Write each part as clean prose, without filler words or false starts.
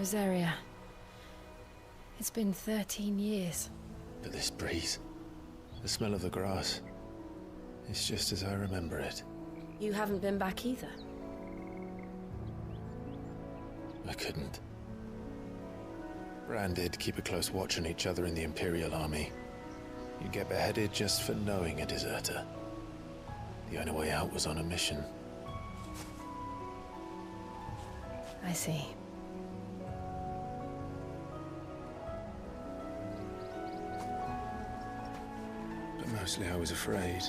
Rosaria. It's been 13 years. But this breeze, the smell of the grass, it's just as I remember it. You haven't been back either? I couldn't. Bran did keep a close watch on each other in the Imperial Army. You'd get beheaded just for knowing a deserter. The only way out was on a mission. I see. But mostly I was afraid.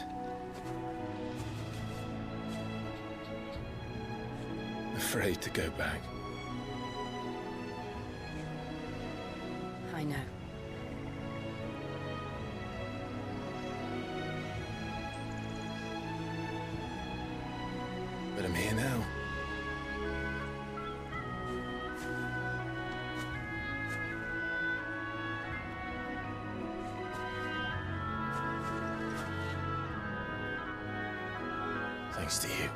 Afraid to go back. I know. But I'm here now. Thanks to you.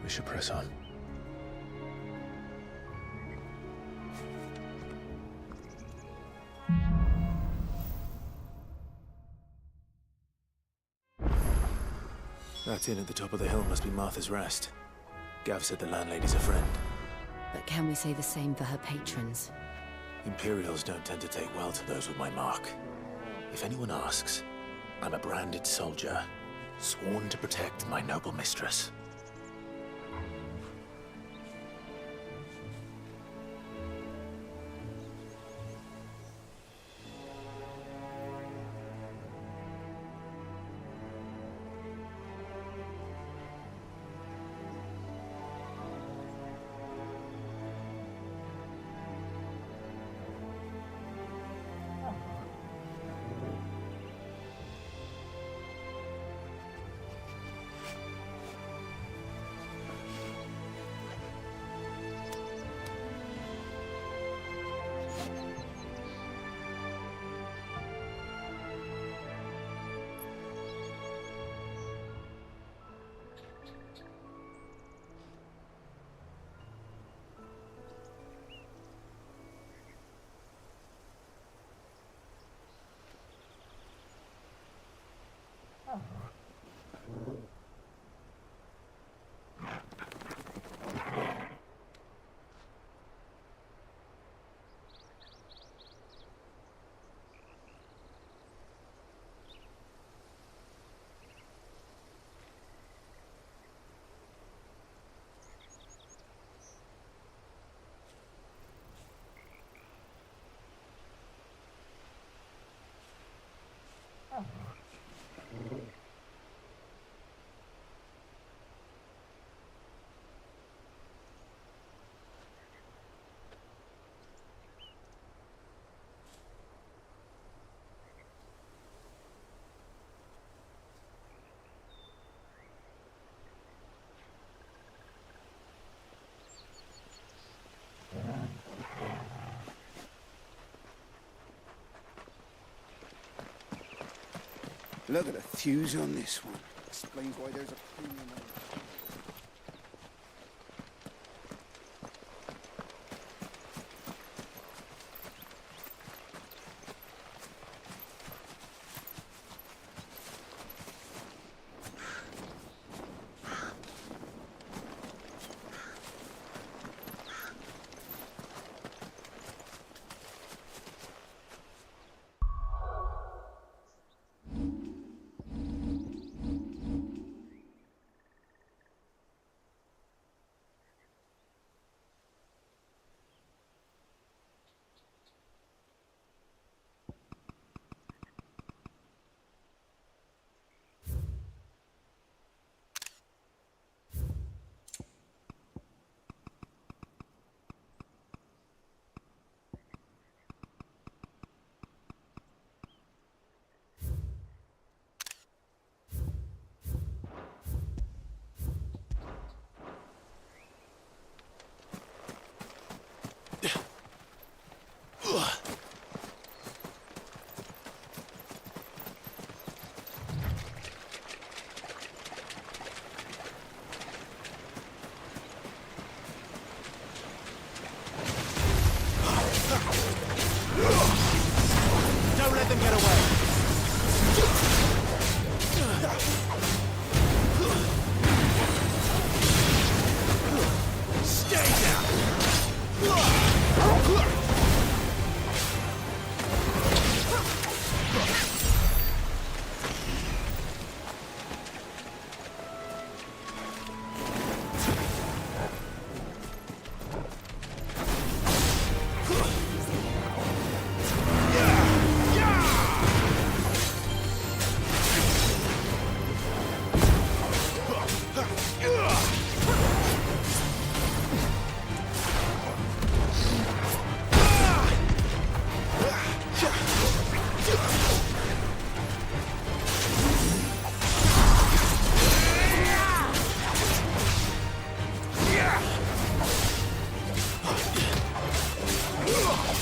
We should press on. That inn at the top of the hill must be Martha's Rest. Gav said the landlady's a friend. But can we say the same for her patrons? Imperials don't tend to take well to those with my mark. If anyone asks, I'm a branded soldier, sworn to protect my noble mistress. Look at the fuse on this one. Explains why there's a premium on it.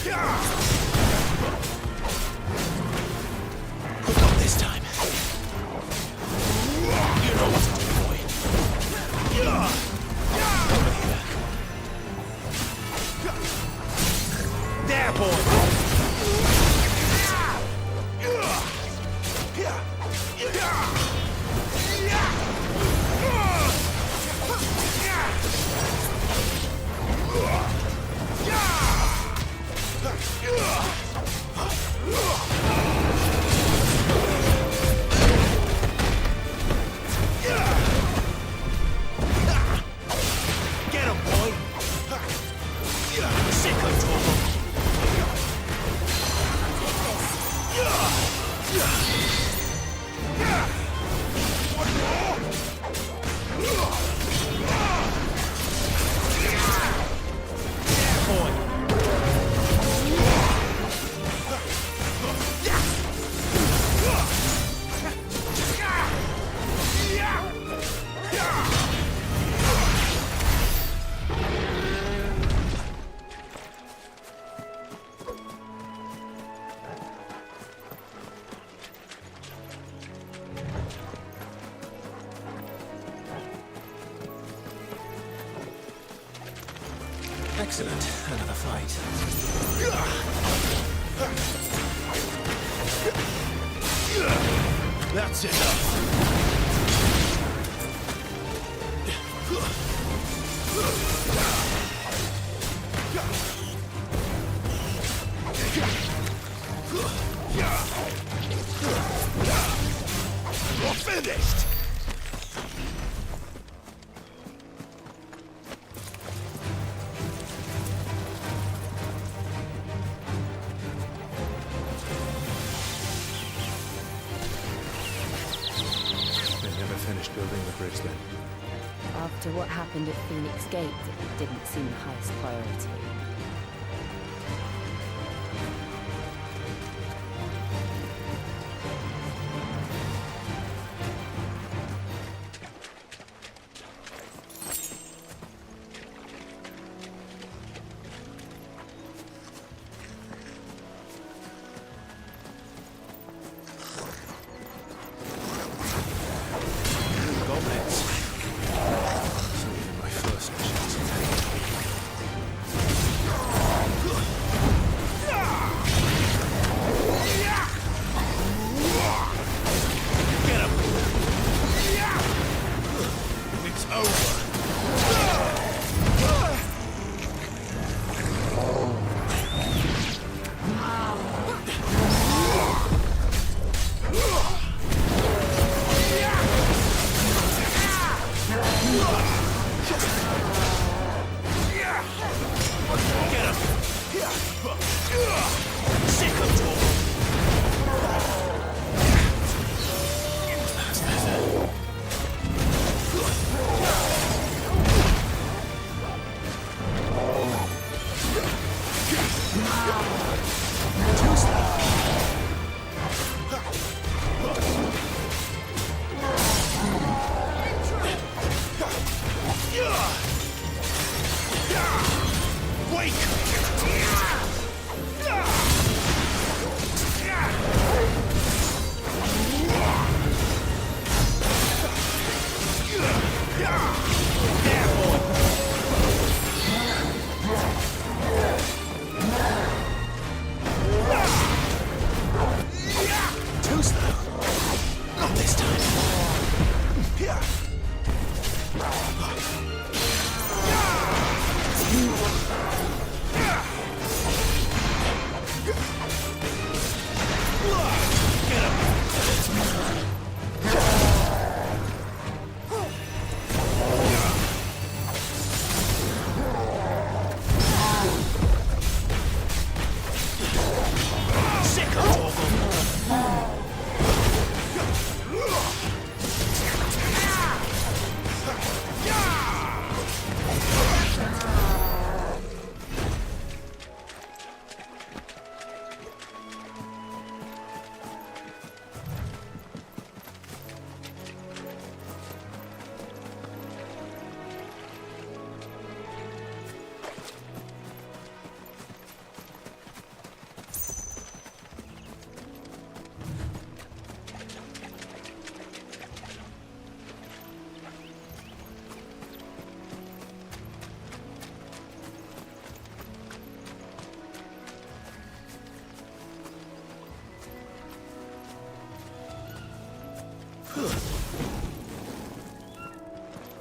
Not this time. You know what to do, boy. Over here. There, boy. Get him, boy. Sicko talk. Excellent. Another fight. That's enough. You're finished! Finished building the bridge then. After what happened at Phoenix Gate, it didn't seem the highest priority.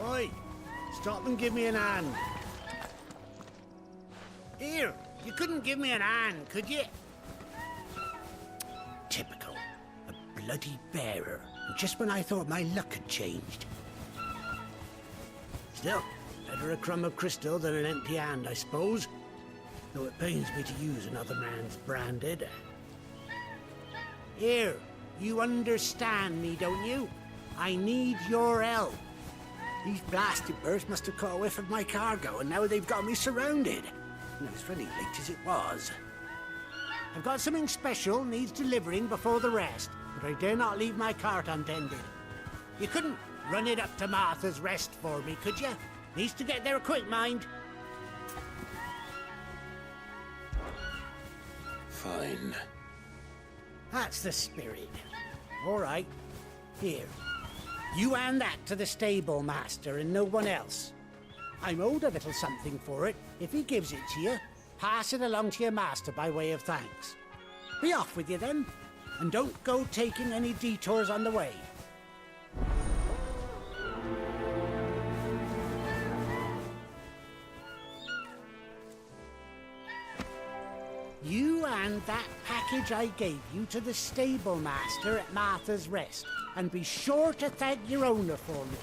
Oi! Stop and give me an hand. Here, you couldn't give me an hand, could you? Typical. A bloody bearer. And just when I thought my luck had changed. Still, better a crumb of crystal than an empty hand, I suppose. Though it pains me to use another man's branded. Here, you understand me, don't you? I need your help. These blasted birds must have caught a whiff of my cargo, and now they've got me surrounded. And it's really late as it was. I've got something special needs delivering before the rest, but I dare not leave my cart untended. You couldn't run it up to Martha's Rest for me, could you? Needs to get there quick, mind. Fine. That's the spirit. All right. Here. You hand that to the stable master and no one else. I'm owed a little something for it. If he gives it to you, pass it along to your master by way of thanks. Be off with you then, and don't go taking any detours on the way. You hand that package I gave you to the stable master at Martha's Rest, and be sure to thank your owner for me.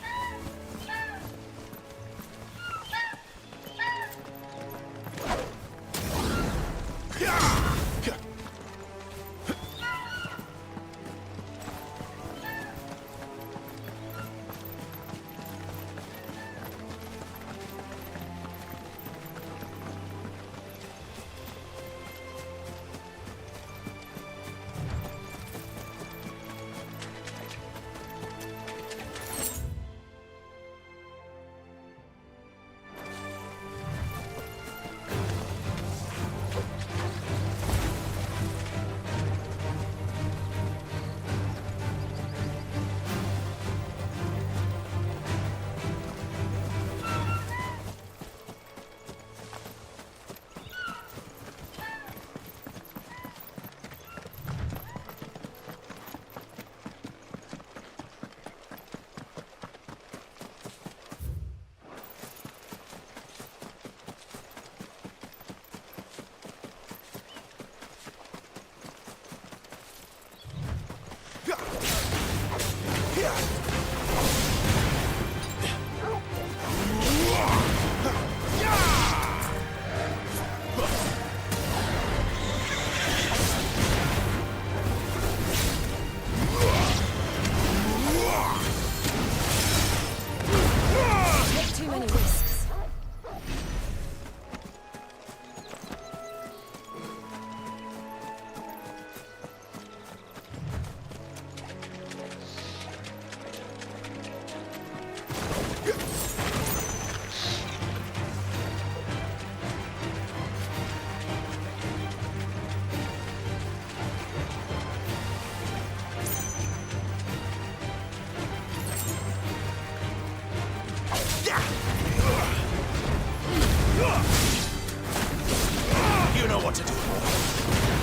You know what to do, boy.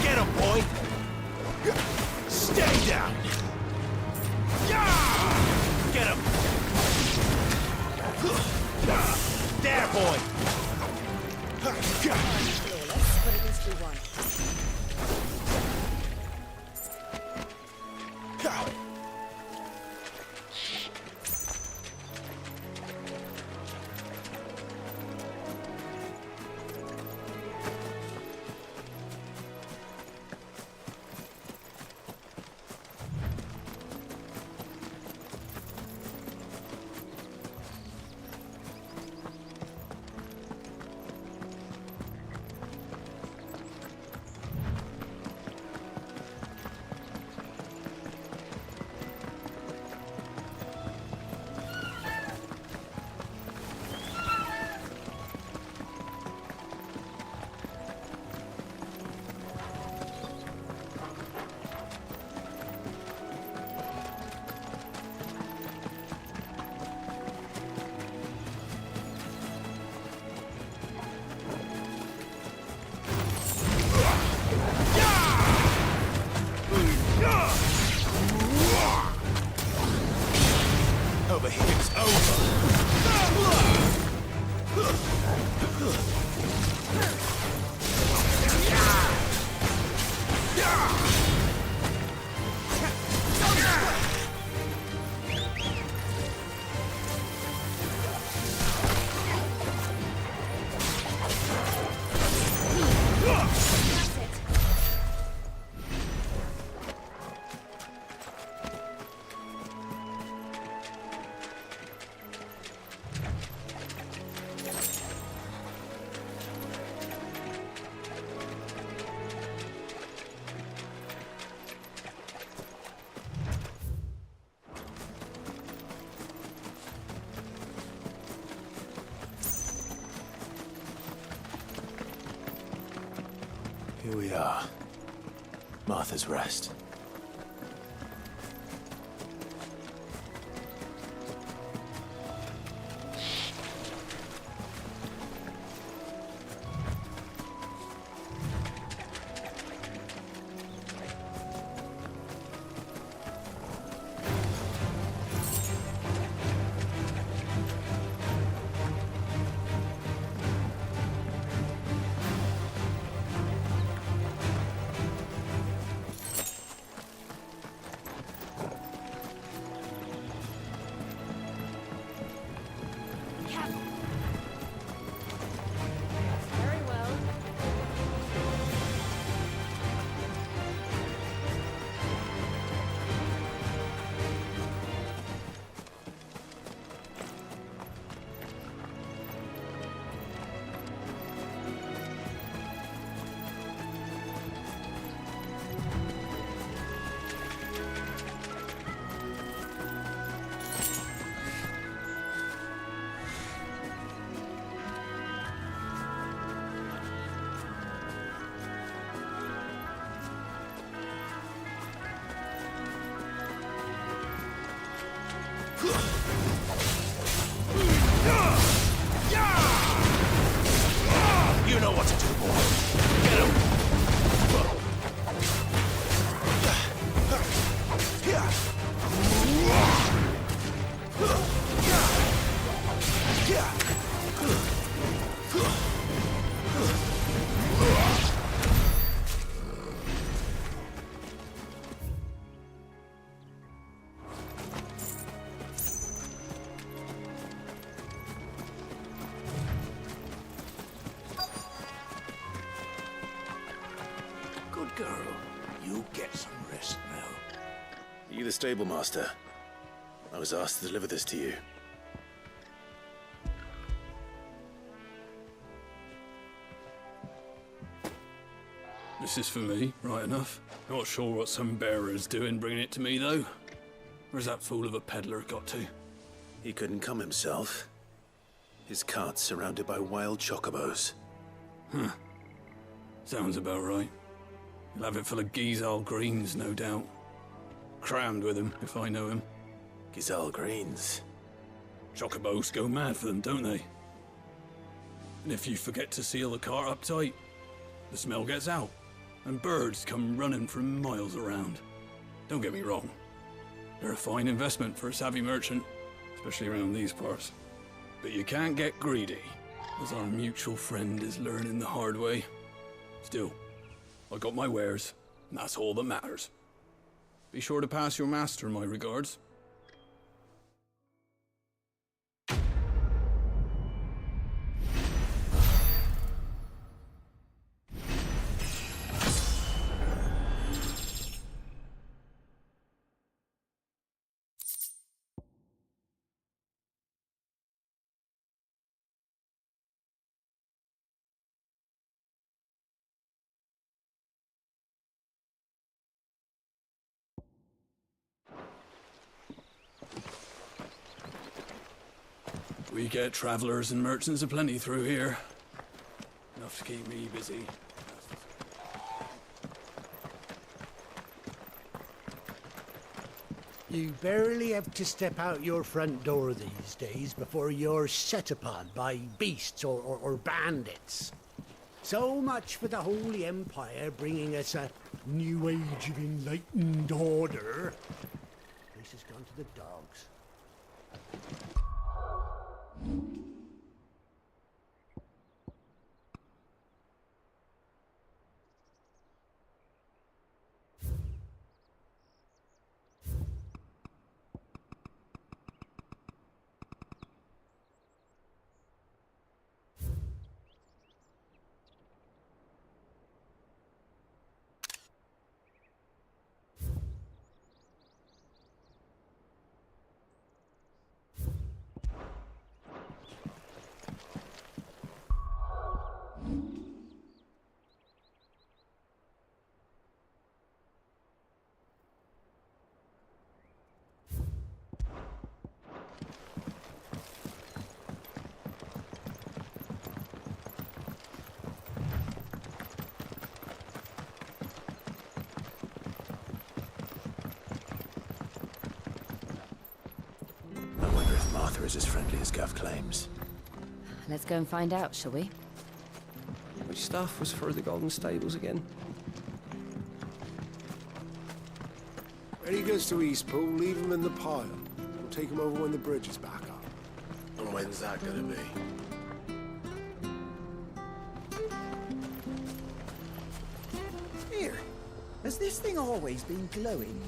Get him, boy. Stay down. Get him. There, boy. Flawless, but at least we won. Here we are. Martha's Rest. Very well. You know what to do, boy. Get him! Good girl. You get some rest now. Are you the stable master? I was asked to deliver this to you. This is for me, right enough. Not sure what some bearer's doing bringing it to me, though. Where's that fool of a peddler got to? He couldn't come himself. His cart's surrounded by wild chocobos. Sounds about right. He'll have it full of Gizal greens, no doubt. Crammed with him, if I know him. Gizal greens. Chocobos go mad for them, don't they? And if you forget to seal the cart up tight, the smell gets out, and birds come running from miles around. Don't get me wrong. They're a fine investment for a savvy merchant, especially around these parts. But you can't get greedy, as our mutual friend is learning the hard way. Still, I got my wares, and that's all that matters. Be sure to pass your master my regards. We get travelers and merchants aplenty through here. Enough to keep me busy. You barely have to step out your front door these days before you're set upon by beasts or bandits. So much for the Holy Empire bringing us a new age of enlightened order. Place has gone to the dogs. Empire's as friendly as Gav claims. Let's go and find out, shall we? Which staff was for the Golden Stables again? When he gets to Eastpool, leave him in the pile. We'll take him over when the bridge is back up. And when's that gonna be? Here, has this thing always been glowing?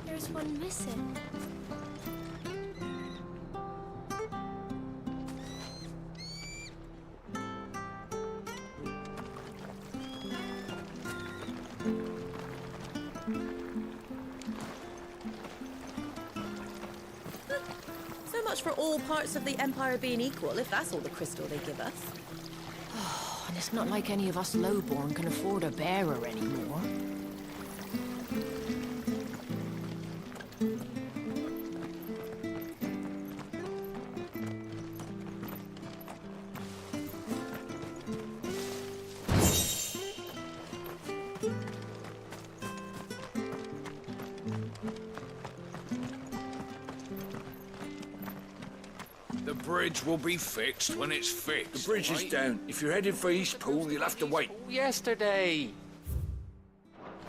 There's one missing. So much for all parts of the Empire being equal, if that's all the crystal they give us. And it's not like any of us lowborn can afford a bearer anymore. The bridge will be fixed when it's fixed. The bridge is down. If you're heading for Eastpool, you'll have to wait. Yesterday.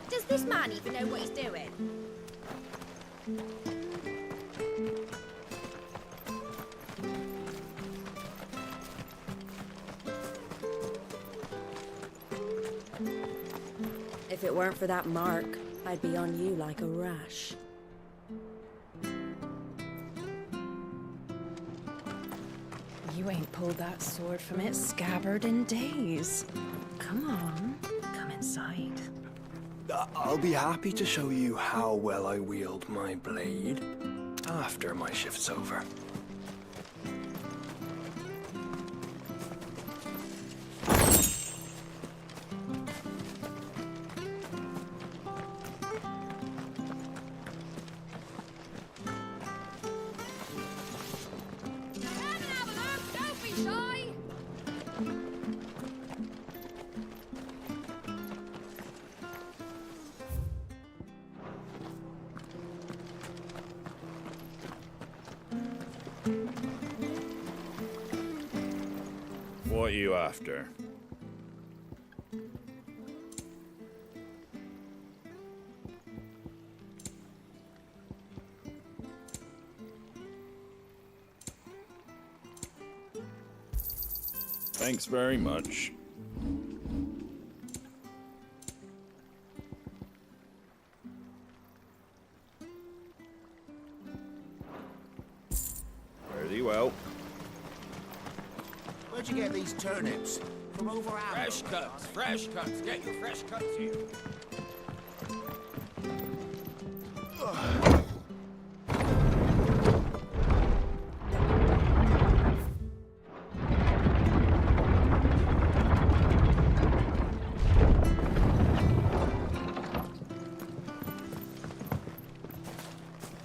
Does this man even know what he's doing? If it weren't for that mark, I'd be on you like a rash. You ain't pulled that sword from its scabbard in days. Come on, come inside. I'll be happy to show you how well I wield my blade after my shift's over. Don't be shy! What are you after? Thanks very much. Very well. Where'd you get these turnips? From over our... Fresh cuts, fresh cuts. Get your fresh cuts here.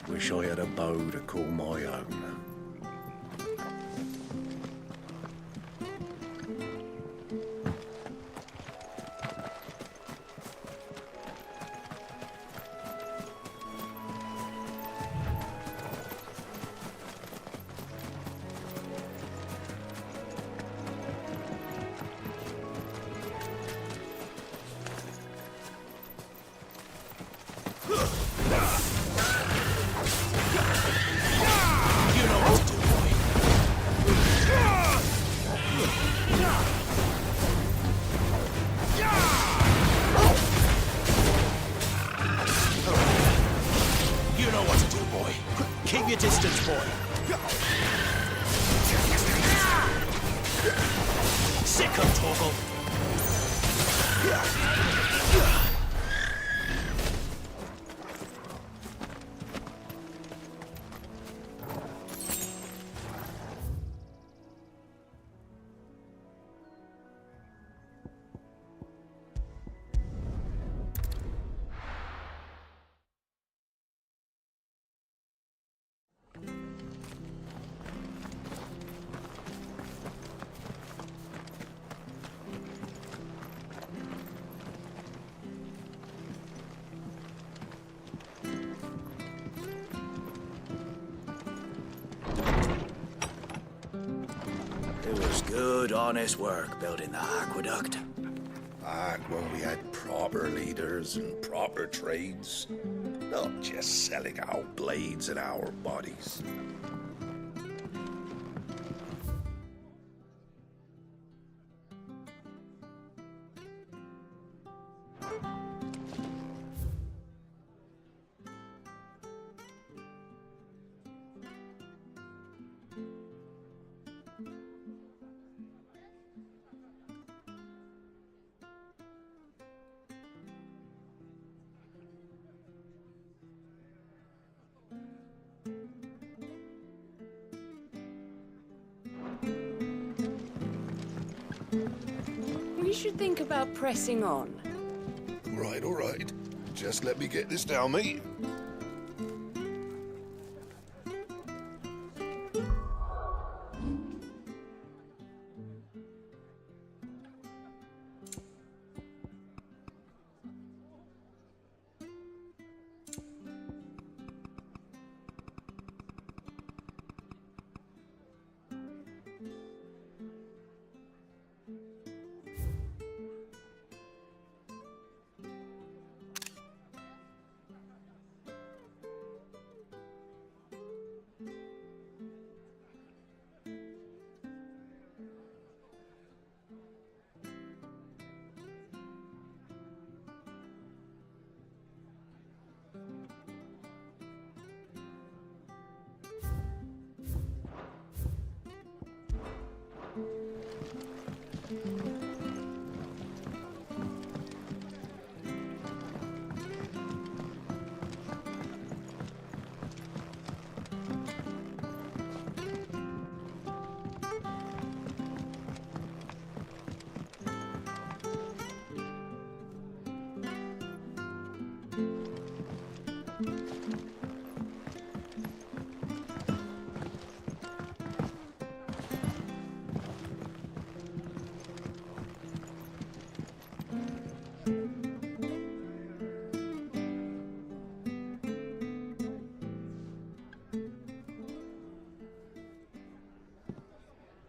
Wish I had a bow to call my own. Keep your distance, boy. Sick of Torgal. It was good, honest work building the aqueduct. Back when we had proper leaders and proper trades. Not just selling our blades and our bodies. We should think about pressing on. All right. Just let me get this down, mate.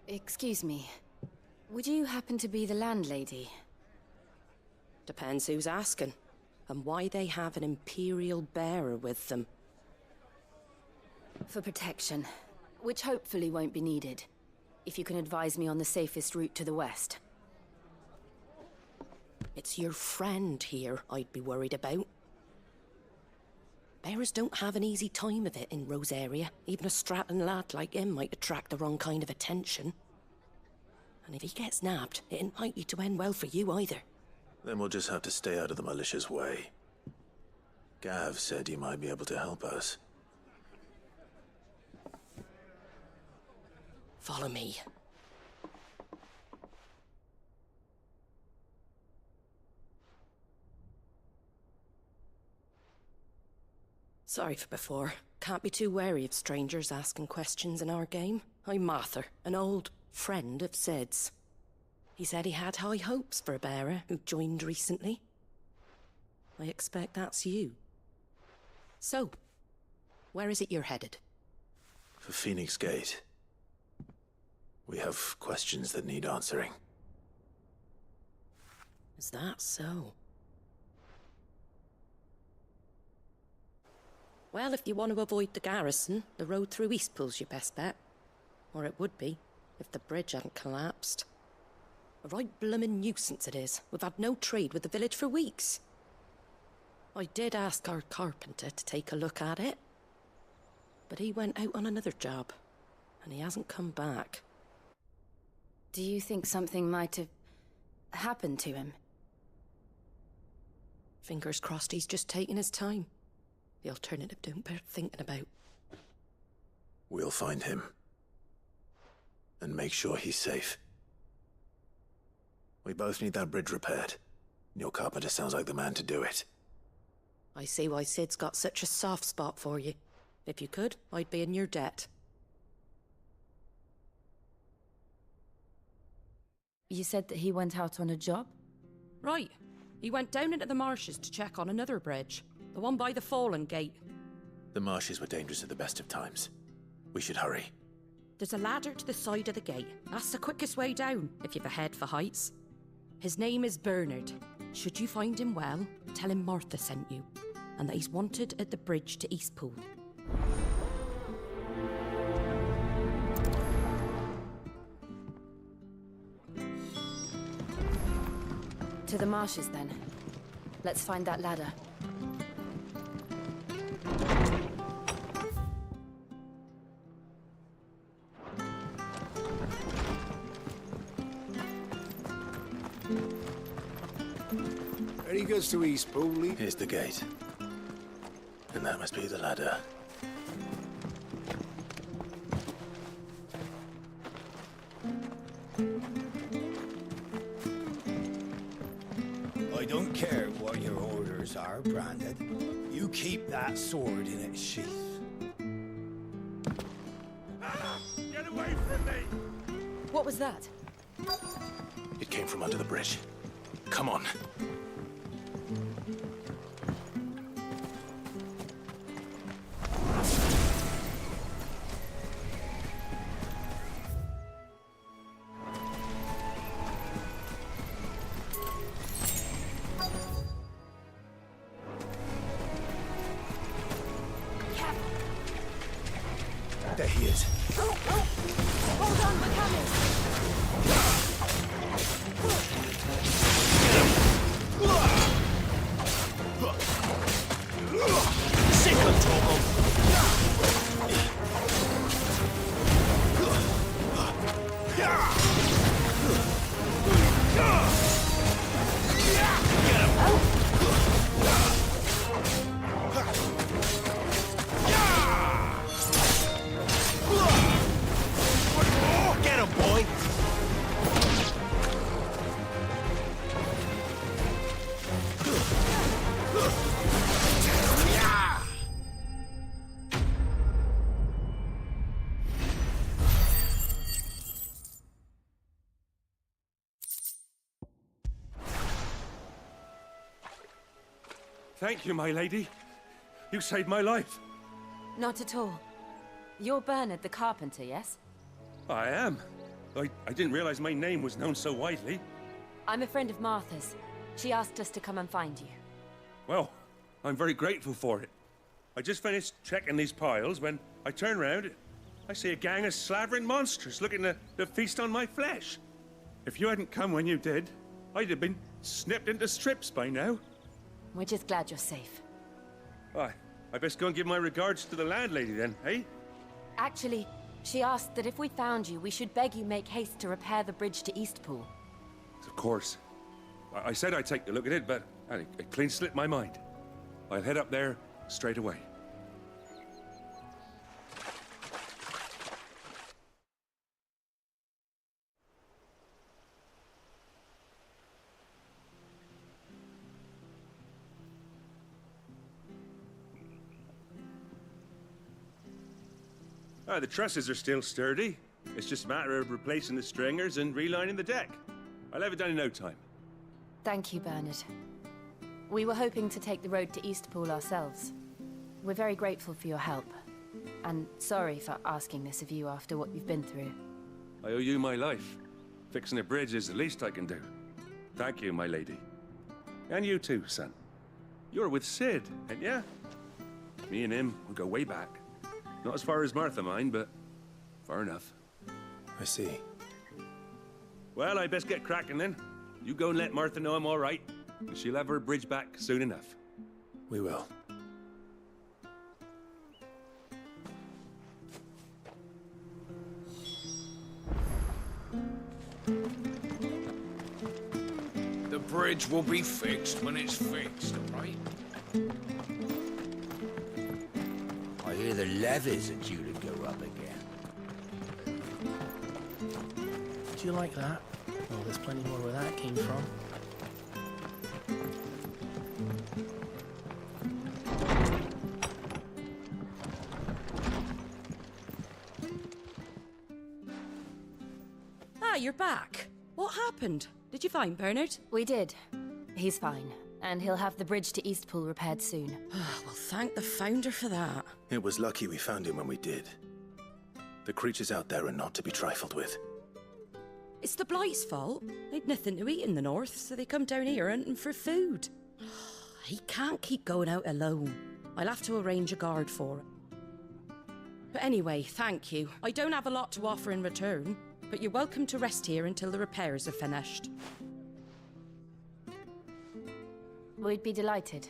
Excuse me. Would you happen to be the landlady? Depends who's asking, and why they have an Imperial bearer with them. For protection, which hopefully won't be needed. If you can advise me on the safest route to the west. It's your friend here I'd be worried about. Bearers don't have an easy time of it in Rosaria. Even a strapping lad like him might attract the wrong kind of attention. And if he gets nabbed, it ain't likely to end well for you either. Then we'll just have to stay out of the malicious way. Gav said you might be able to help us. Follow me. Sorry for before. Can't be too wary of strangers asking questions in our game. I'm Martha, an old friend of Sid's. He said he had high hopes for a bearer who joined recently. I expect that's you. So, where is it you're headed? For Phoenix Gate. We have questions that need answering. Is that so? Well, if you want to avoid the garrison, the road through Eastpool's your best bet. Or it would be, if the bridge hadn't collapsed. A right bloomin' nuisance it is. We've had no trade with the village for weeks. I did ask our carpenter to take a look at it. But he went out on another job, and he hasn't come back. Do you think something might have happened to him? Fingers crossed he's just taking his time. The alternative don't bear thinking about. We'll find him. And make sure he's safe. We both need that bridge repaired. Your carpenter sounds like the man to do it. I see why Sid's got such a soft spot for you. If you could, I'd be in your debt. You said that he went out on a job? Right. He went down into the marshes to check on another bridge. The one by the Fallen Gate. The marshes were dangerous at the best of times. We should hurry. There's a ladder to the side of the gate. That's the quickest way down, if you've a head for heights. His name is Bernard. Should you find him well, tell him Martha sent you, and that he's wanted at the bridge to Eastpool. To the marshes, then. Let's find that ladder. Ready goes to Eastpool, Lee. Here's the gate. And that must be the ladder. I don't care what your orders are, Brandon. You keep that sword in its sheath. Get away from me! What was that? It came from under the bridge. Come on. There he is. Hold on, we're coming! Sick of trouble. Get him, boy! Thank you, my lady. You saved my life. Not at all. You're Bernard the carpenter, yes? I am. I didn't realize my name was known so widely. I'm a friend of Martha's. She asked us to come and find you. Well, I'm very grateful for it. I just finished checking these piles when I turn around. I see a gang of slavering monsters looking to feast on my flesh. If you hadn't come when you did, I'd have been snipped into strips by now. We're just glad you're safe. I best go and give my regards to the landlady then, eh? Actually, she asked that if we found you, we should beg you make haste to repair the bridge to Eastpool. Of course. I said I'd take a look at it, but it clean slipped my mind. I'll head up there straight away. The trusses are still sturdy. It's just a matter of replacing the stringers and relining the deck. I'll have it done in no time. Thank you, Bernard. We were hoping to take the road to Eastpool ourselves. We're very grateful for your help. And sorry for asking this of you after what you've been through. I owe you my life. Fixing a bridge is the least I can do. Thank you, my lady. And you too, son. You're with Sid, ain't ya? Me and him will go way back. Not as far as Martha, mind, but far enough. I see. Well, I best get cracking then. You go and let Martha know I'm all right, and she'll have her bridge back soon enough. We will. The bridge will be fixed when it's fixed, all right? I hear the levees are due to go up again. Do you like that? Well, there's plenty more where that came from. Ah, you're back. What happened? Did you find Bernard? We did. He's fine. And he'll have the bridge to Eastpool repaired soon. Well, thank the Founder for that. It was lucky we found him when we did. The creatures out there are not to be trifled with. It's the Blight's fault. They'd nothing to eat in the north, so they come down here hunting for food. He can't keep going out alone. I'll have to arrange a guard for it. But anyway, thank you. I don't have a lot to offer in return, but you're welcome to rest here until the repairs are finished. We'd be delighted.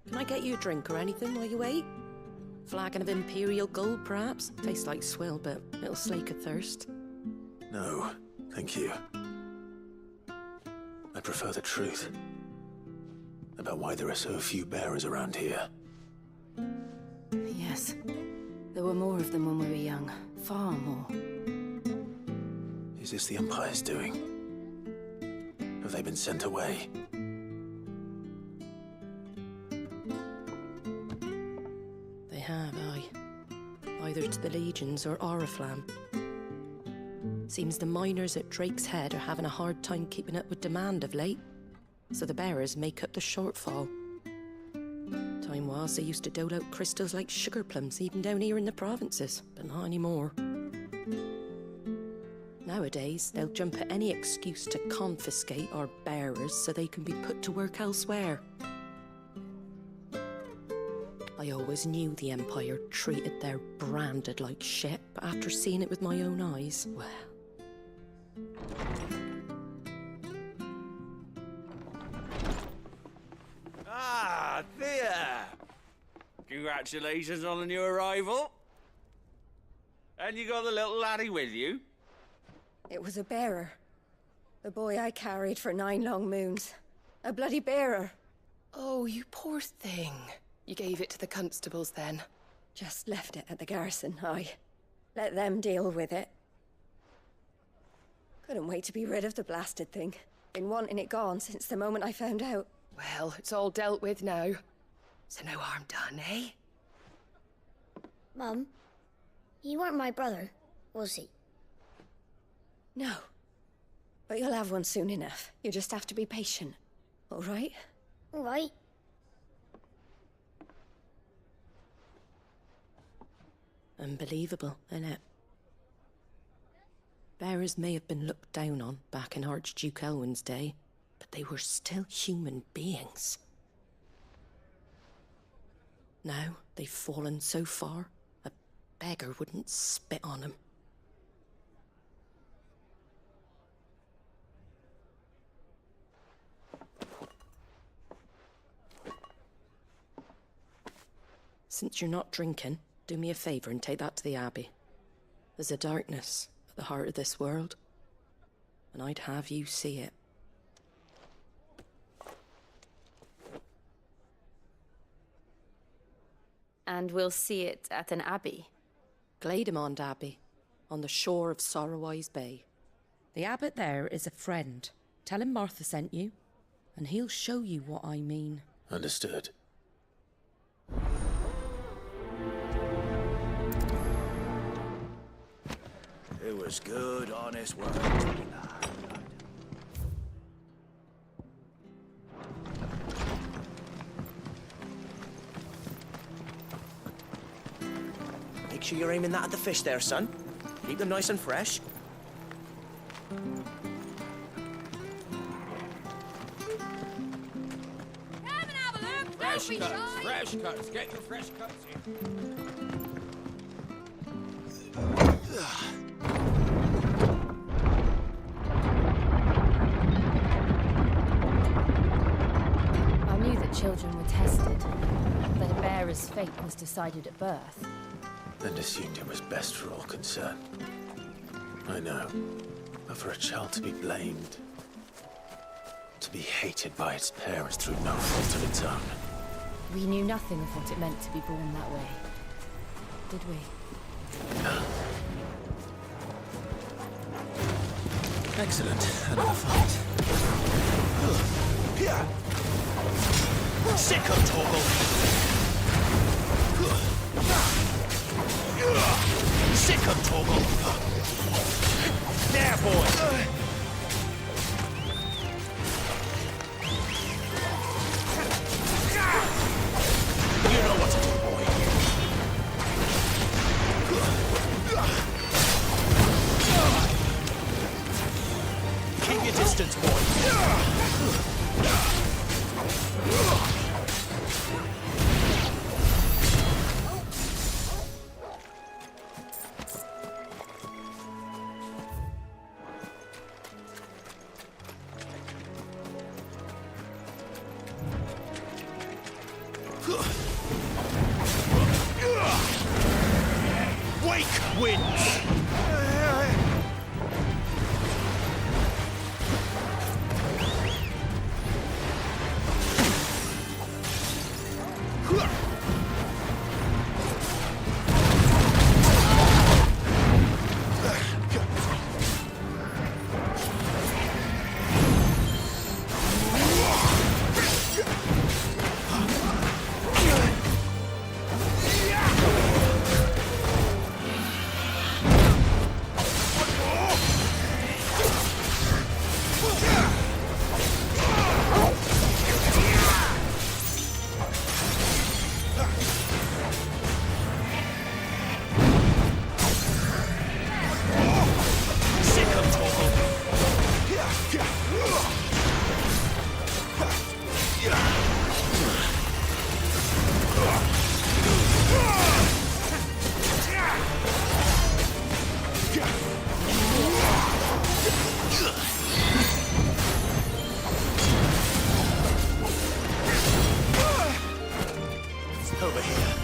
Can I get you a drink or anything while you wait? Flagon of Imperial Gold, perhaps? Tastes like swill, but it'll slake a thirst. No, thank you. I prefer the truth about why there are so few bearers around here. Yes. There were more of them when we were young. Far more. Is this the Empire's doing? Have they been sent away? They have, aye. Either to the Legions or Oriflamme. Seems the miners at Drake's Head are having a hard time keeping up with demand of late, so the bearers make up the shortfall. Time was they used to dole out crystals like sugar plums even down here in the provinces, but not anymore. Nowadays, they'll jump at any excuse to confiscate our bearers so they can be put to work elsewhere. I always knew the Empire treated their branded like shit, but after seeing it with my own eyes, well... Ah, Thea! Congratulations on the new arrival. And you got the little laddie with you? It was a bearer. The boy I carried for 9 long moons. A bloody bearer. Oh, you poor thing. You gave it to the constables then? Just left it at the garrison, aye. Let them deal with it. Couldn't wait to be rid of the blasted thing. Been wanting it gone since the moment I found out. Well, it's all dealt with now. So no harm done, eh? Mum, you weren't my brother, was he? No. But you'll have one soon enough. You just have to be patient. All right? All right. Unbelievable, innit? Bearers may have been looked down on back in Archduke Elwin's day, but they were still human beings. Now they've fallen so far, a beggar wouldn't spit on them. Since you're not drinking, do me a favour and take that to the Abbey. There's a darkness at the heart of this world, and I'd have you see it. And we'll see it at an abbey? Glademond Abbey, on the shore of Sorrowwise Bay. The abbot there is a friend. Tell him Martha sent you, and he'll show you what I mean. Understood. It was good, honest work. Make sure you're aiming that at the fish there, son. Keep them nice and fresh. Fresh cuts, fresh cuts. Get your fresh cuts in. I knew that children were tested, that a bearer's fate was decided at birth. And assumed it was best for all concerned. I know, but for a child to be blamed, to be hated by its parents through no fault of its own. We knew nothing of what it meant to be born that way, did we? Excellent. Another fight. Sick of Torgal! Sick of Toggle! There, boy! You know what to do, boy. Keep your distance, boy. Wake wins! Over here.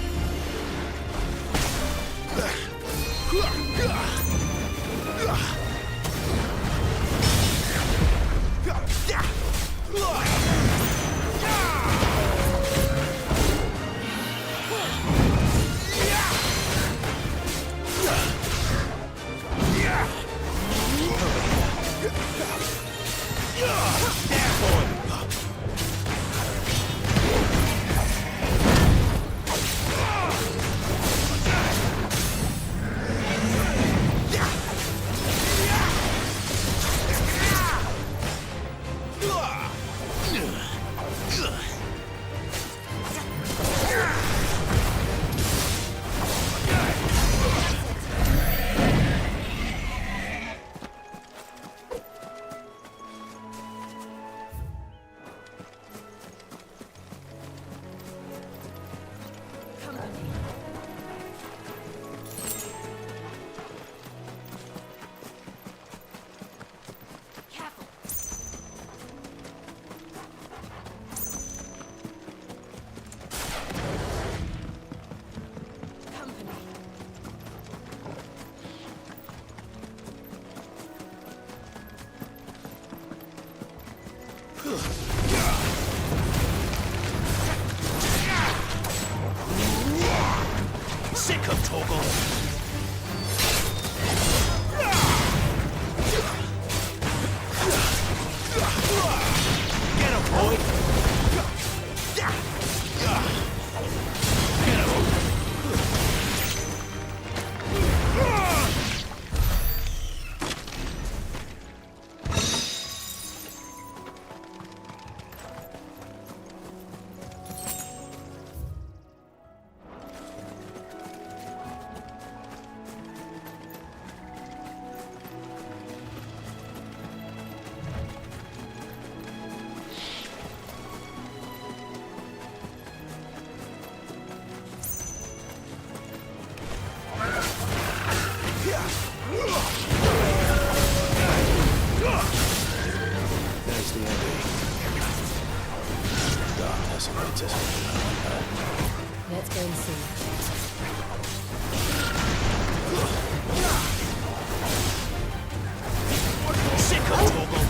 Sick of Toggle! Get him, boy! Get him! There's the ending. Darkness awaits us. Let's go and see. Sick of Toggle!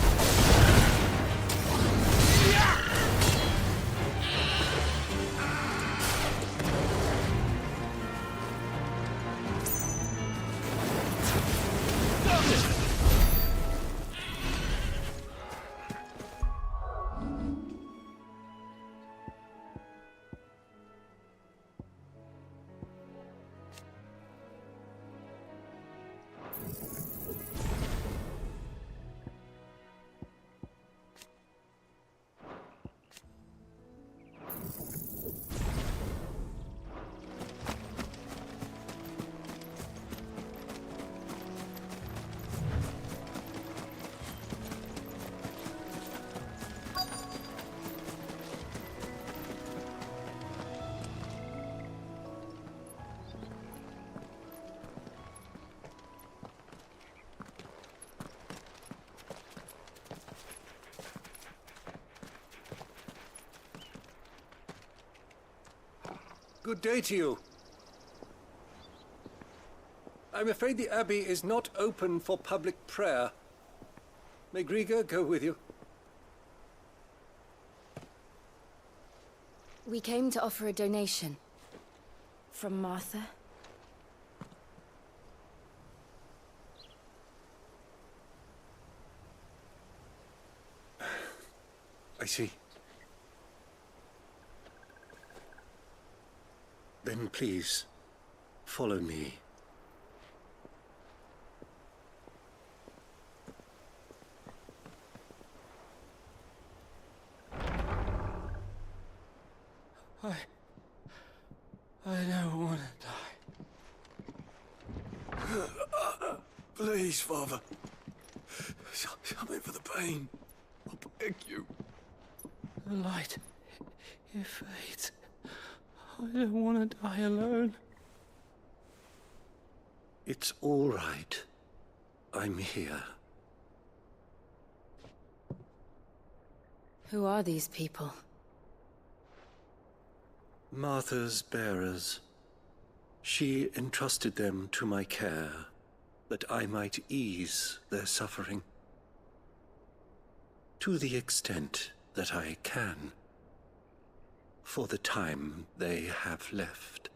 Good day to you. I'm afraid the Abbey is not open for public prayer. May Grieger go with you? We came to offer a donation. From Martha. I see. Then please, follow me. I don't want to die. Please, Father. Something for the pain. I beg you. The light, it fades. I don't want to die alone. It's all right. I'm here. Who are these people? Martha's bearers. She entrusted them to my care, that I might ease their suffering. To the extent that I can, for the time they have left.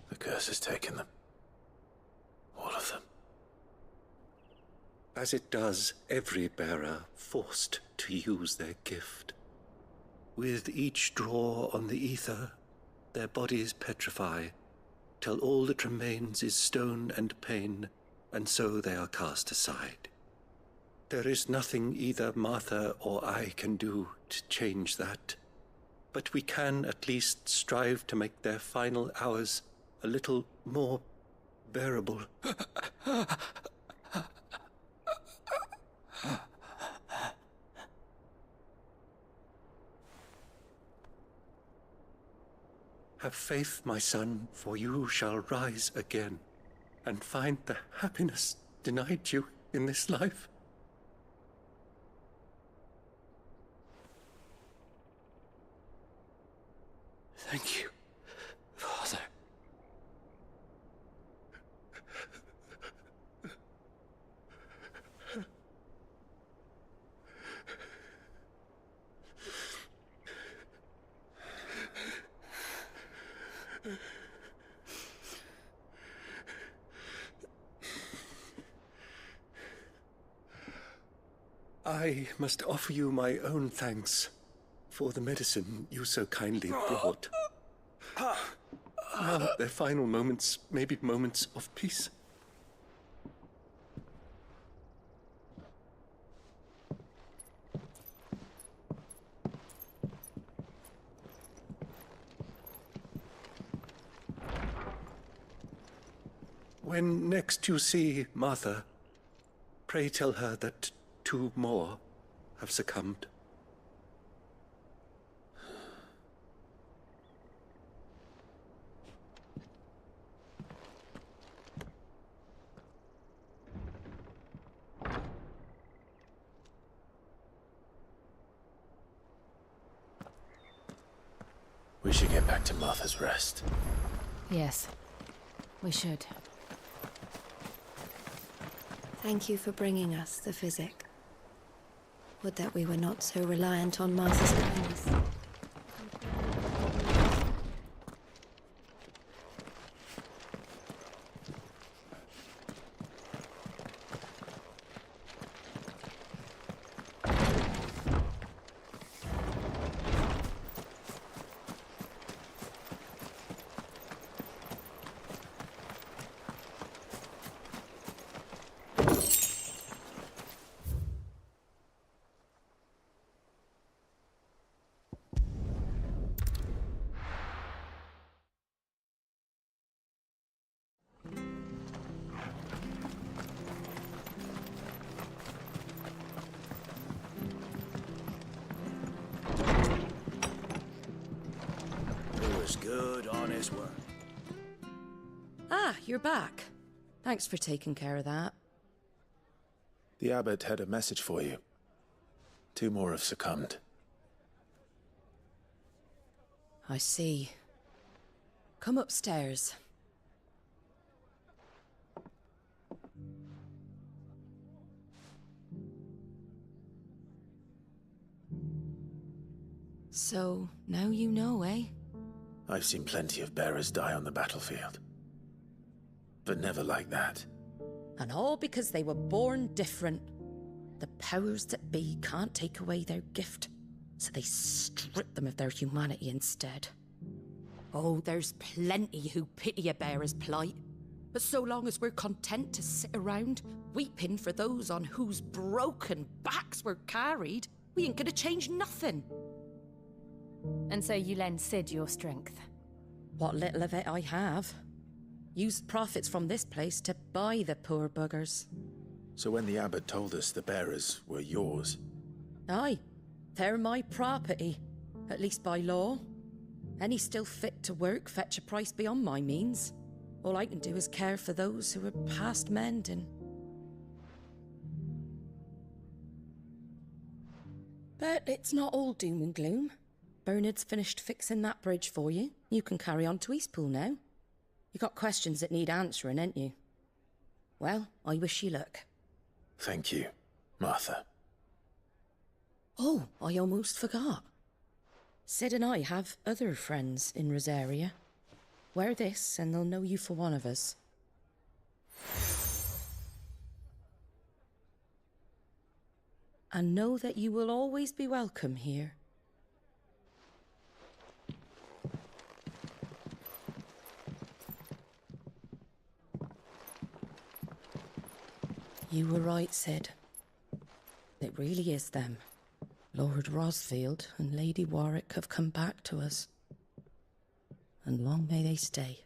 The curse has taken them. All of them. As it does every bearer forced to use their gift. With each draw on the ether, their bodies petrify, till all that remains is stone and pain, and so they are cast aside. There is nothing either Martha or I can do to change that, but we can at least strive to make their final hours a little more bearable. Have faith, my son, for you shall rise again and find the happiness denied you in this life. Thank you, Father. I must offer you my own thanks for the medicine you so kindly brought. Now their final moments may be moments of peace. When next you see Martha, pray tell her that 2 more have succumbed. We should get back to Martha's Rest. Yes, we should. Thank you for bringing us the physic. Would that we were not so reliant on Martha's kindness. this work. Ah, you're back. Thanks for taking care of that. The abbot had a message for you. 2 more have succumbed. I see. Come upstairs. So, now you know, eh? I've seen plenty of bearers die on the battlefield. But never like that. And all because they were born different. The powers that be can't take away their gift, so they strip them of their humanity instead. Oh, there's plenty who pity a bearer's plight. But so long as we're content to sit around, weeping for those on whose broken backs we're carried, we ain't gonna change nothing. And so you lend Sid your strength? What little of it I have. Used profits from this place to buy the poor buggers. So when the abbot told us the bearers were yours... Aye, they're my property, at least by law. Any still fit to work fetch a price beyond my means. All I can do is care for those who are past mending. But it's not all doom and gloom. Bernard's finished fixing that bridge for you. You can carry on to Eastpool now. You got questions that need answering, ain't you? Well, I wish you luck. Thank you, Martha. Oh, I almost forgot. Sid and I have other friends in Rosaria. Wear this and they'll know you for one of us. And know that you will always be welcome here. You were right, Sid. It really is them. Lord Rosfield and Lady Warwick have come back to us. And long may they stay.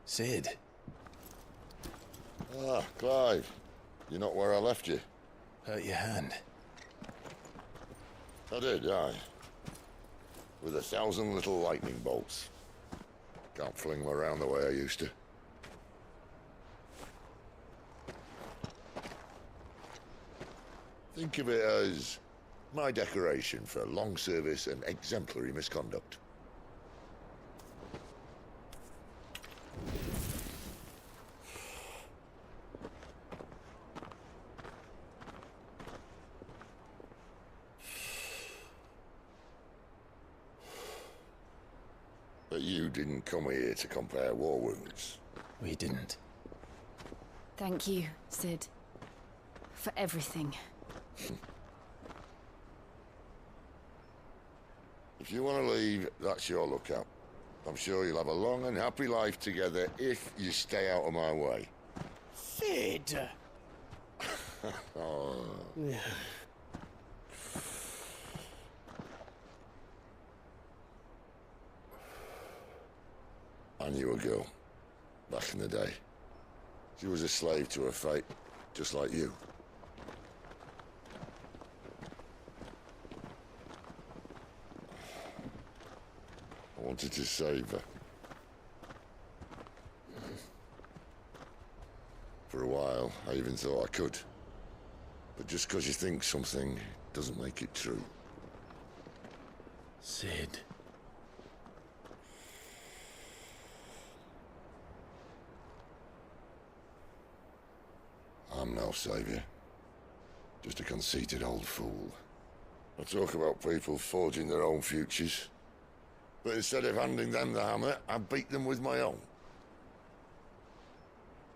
Sid. Ah, Clive. You're not where I left you. Hurt your hand. I did, aye. With 1,000 little lightning bolts. Can't fling them around the way I used to. Think of it as my decoration for long service and exemplary misconduct. But you didn't come here to compare war wounds. We didn't. Thank you, Sid. For everything. If you want to leave, that's your lookout. I'm sure you'll have a long and happy life together if you stay out of my way. Sid! Oh. I knew a girl, back in the day. She was a slave to her fate, just like you. I wanted to save her. For a while, I even thought I could. But just because you think something doesn't make it true. Sid. I'm no savior. Just a conceited old fool. I talk about people forging their own futures. But instead of handing them the hammer, I beat them with my own.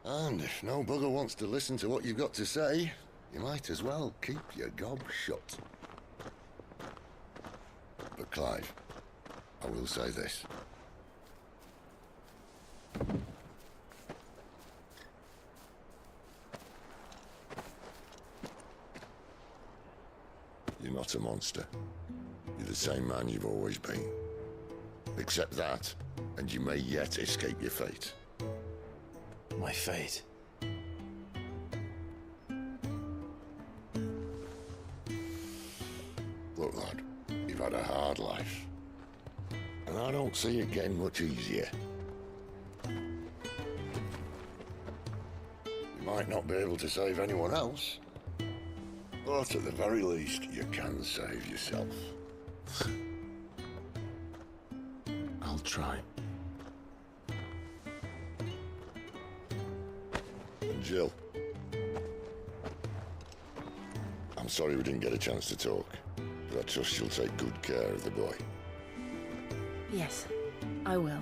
And if no bugger wants to listen to what you've got to say, you might as well keep your gob shut. But Clive, I will say this. You're not a monster. You're the same man you've always been. Accept that, and you may yet escape your fate. My fate? Look, lad, you've had a hard life. And I don't see it getting much easier. You might not be able to save anyone else, but at the very least, you can save yourself. I'll try. And Jill, I'm sorry we didn't get a chance to talk, but I trust you'll take good care of the boy. Yes, I will.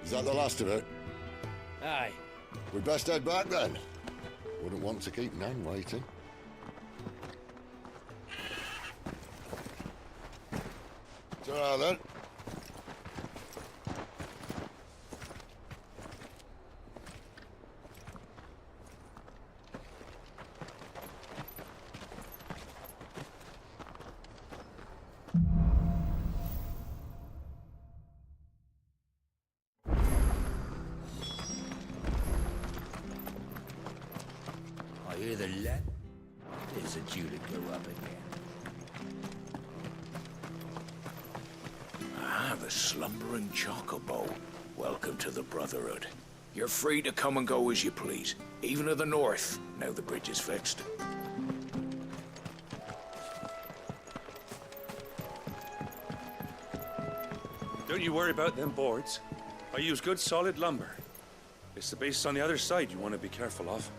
Is that the last of it? Aye. We'd best head back then. Wouldn't want to keep Nan waiting. Ta-ra then. I hear the let is a due to go up again. Ah, the slumbering chocobo. Welcome to the Brotherhood. You're free to come and go as you please, even to the north, now the bridge is fixed. Don't you worry about them boards. I use good solid lumber. It's the base on the other side you want to be careful of.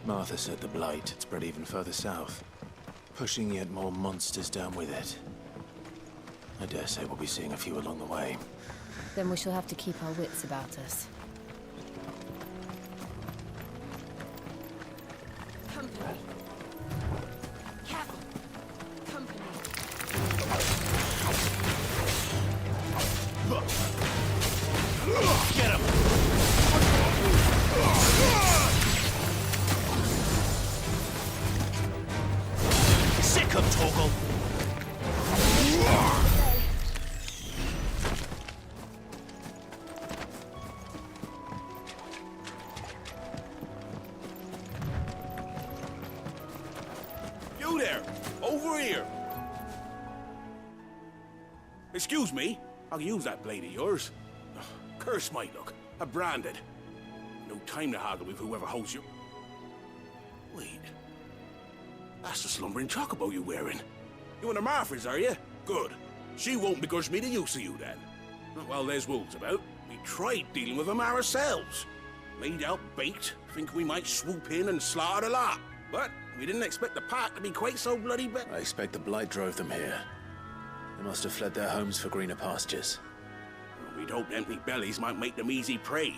Martha said the blight had spread even further south, pushing yet more monsters down with it. I dare say we'll be seeing a few along the way. Then we shall have to keep our wits about us. Company. Careful. Company. Get him! Sick of Toggle! over here. Excuse me, I'll use that blade of yours. Ugh, curse my luck. I'm branded. No time to haggle with whoever holds you. Wait. That's the slumbering chocobo you're wearing. You and the Marfors, are you? Good. She won't begrudge me the use of you, then. Well, there's wolves about. We tried dealing with them ourselves. Laid out bait, think we might swoop in and slaughter the lot. But we didn't expect the pack to be quite so bloody bad. I expect the Blight drove them here. They must have fled their homes for greener pastures. Well, we'd hoped empty bellies might make them easy prey.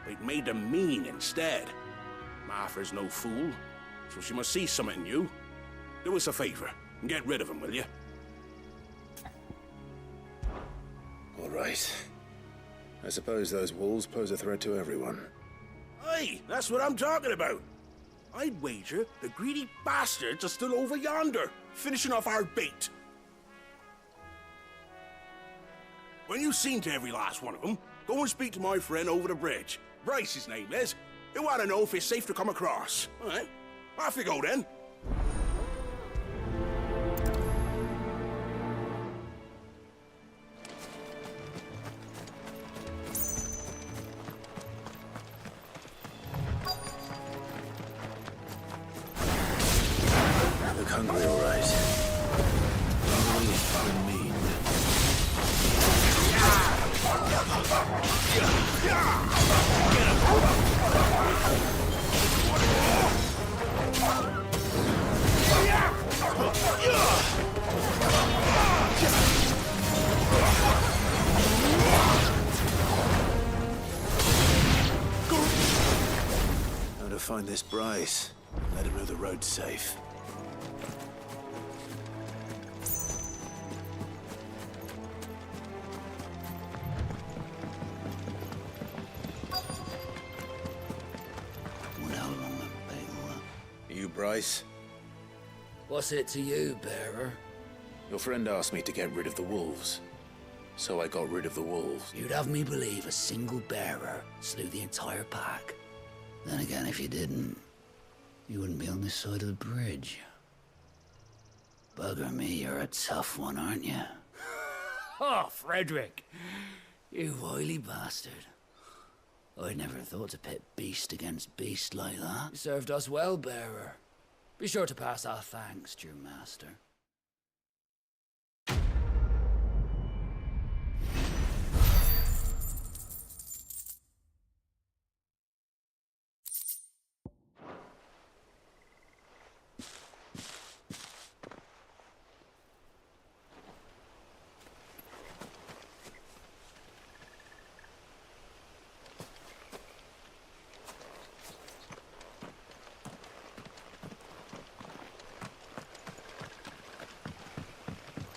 They'd made them mean instead. Martha's no fool, so she must see something in you. Do us a favor and get rid of them, will you? All right. I suppose those wolves pose a threat to everyone. Aye, that's what I'm talking about. I'd wager the greedy bastards are still over yonder, finishing off our bait. When you've seen to every last one of them, go and speak to my friend over the bridge. Bryce, his name is. He'll want to know if it's safe to come across. All right, off you go then. Look hungry, all right. Hungry and mean. How to find this Bryce and let him know the road's safe. You Bryce? What's it to you, bearer? Your friend asked me to get rid of the wolves. So I got rid of the wolves. You'd have me believe a single bearer slew the entire pack. Then again, if you didn't, you wouldn't be on this side of the bridge. Bugger me, you're a tough one, aren't you? Oh, Frederick! You wily bastard. I'd never thought to pit beast against beast like that. You served us well, bearer. Be sure to pass our thanks to your master.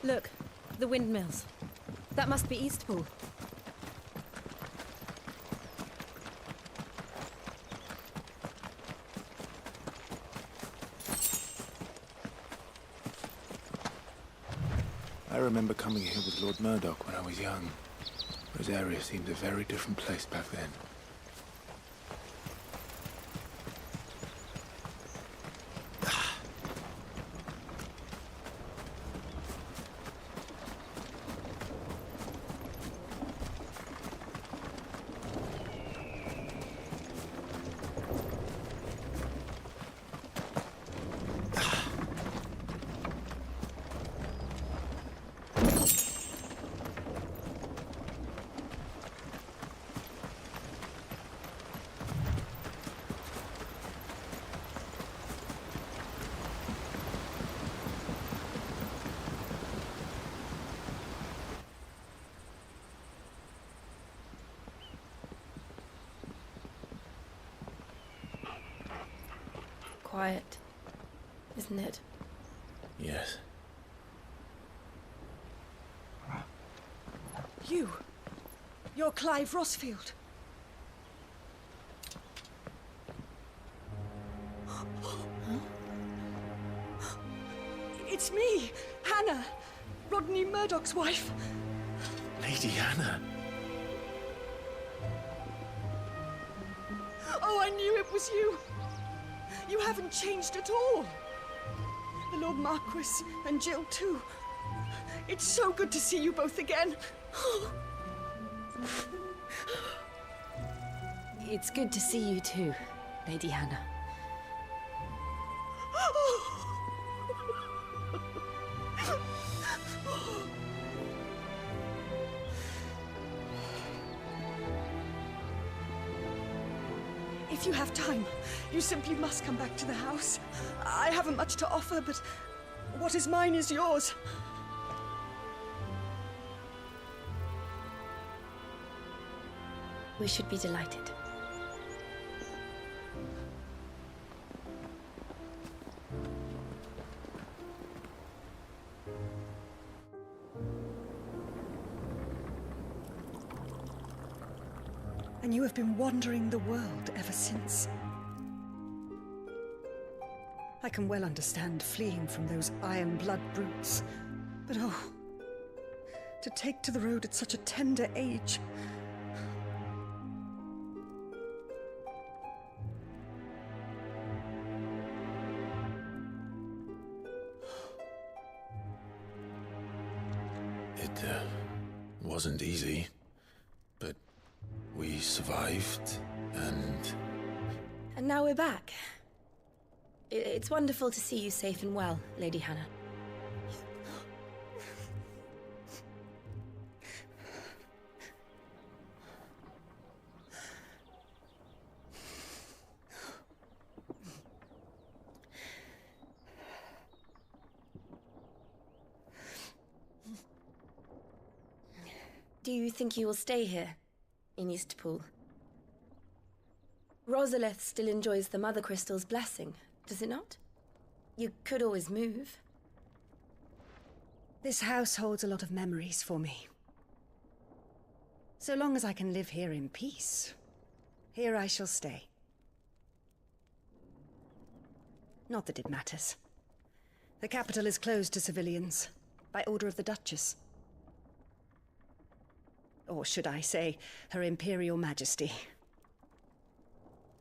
Look, the windmills. That must be Eastpool. I remember coming here with Lord Murdoch when I was young. Rosaria seemed a very different place back then. Quiet, isn't it? Yes. You're Clive Rossfield. It's me, Hannah, Rodney Murdoch's wife. Lady Hannah. Oh, I knew it was you. You haven't changed at all. The Lord Marquis and Jill too. It's so good to see you both again. It's good to see you too, Lady Hannah. If you have time, you simply must come back to the house. I haven't much to offer, but what is mine is yours. We should be delighted. And you have been wandering the world ever since. I can well understand fleeing from those iron blood brutes, but oh, to take to the road at such a tender age. It wasn't easy, but we survived, and... And now we're back. It's wonderful to see you safe and well, Lady Hannah. Do you think you will stay here, in Eastpool? Rosalith still enjoys the Mother Crystal's blessing, does it not? You could always move. This house holds a lot of memories for me. So long as I can live here in peace, here I shall stay. Not that it matters. The capital is closed to civilians, by order of the Duchess. Or should I say, Her Imperial Majesty.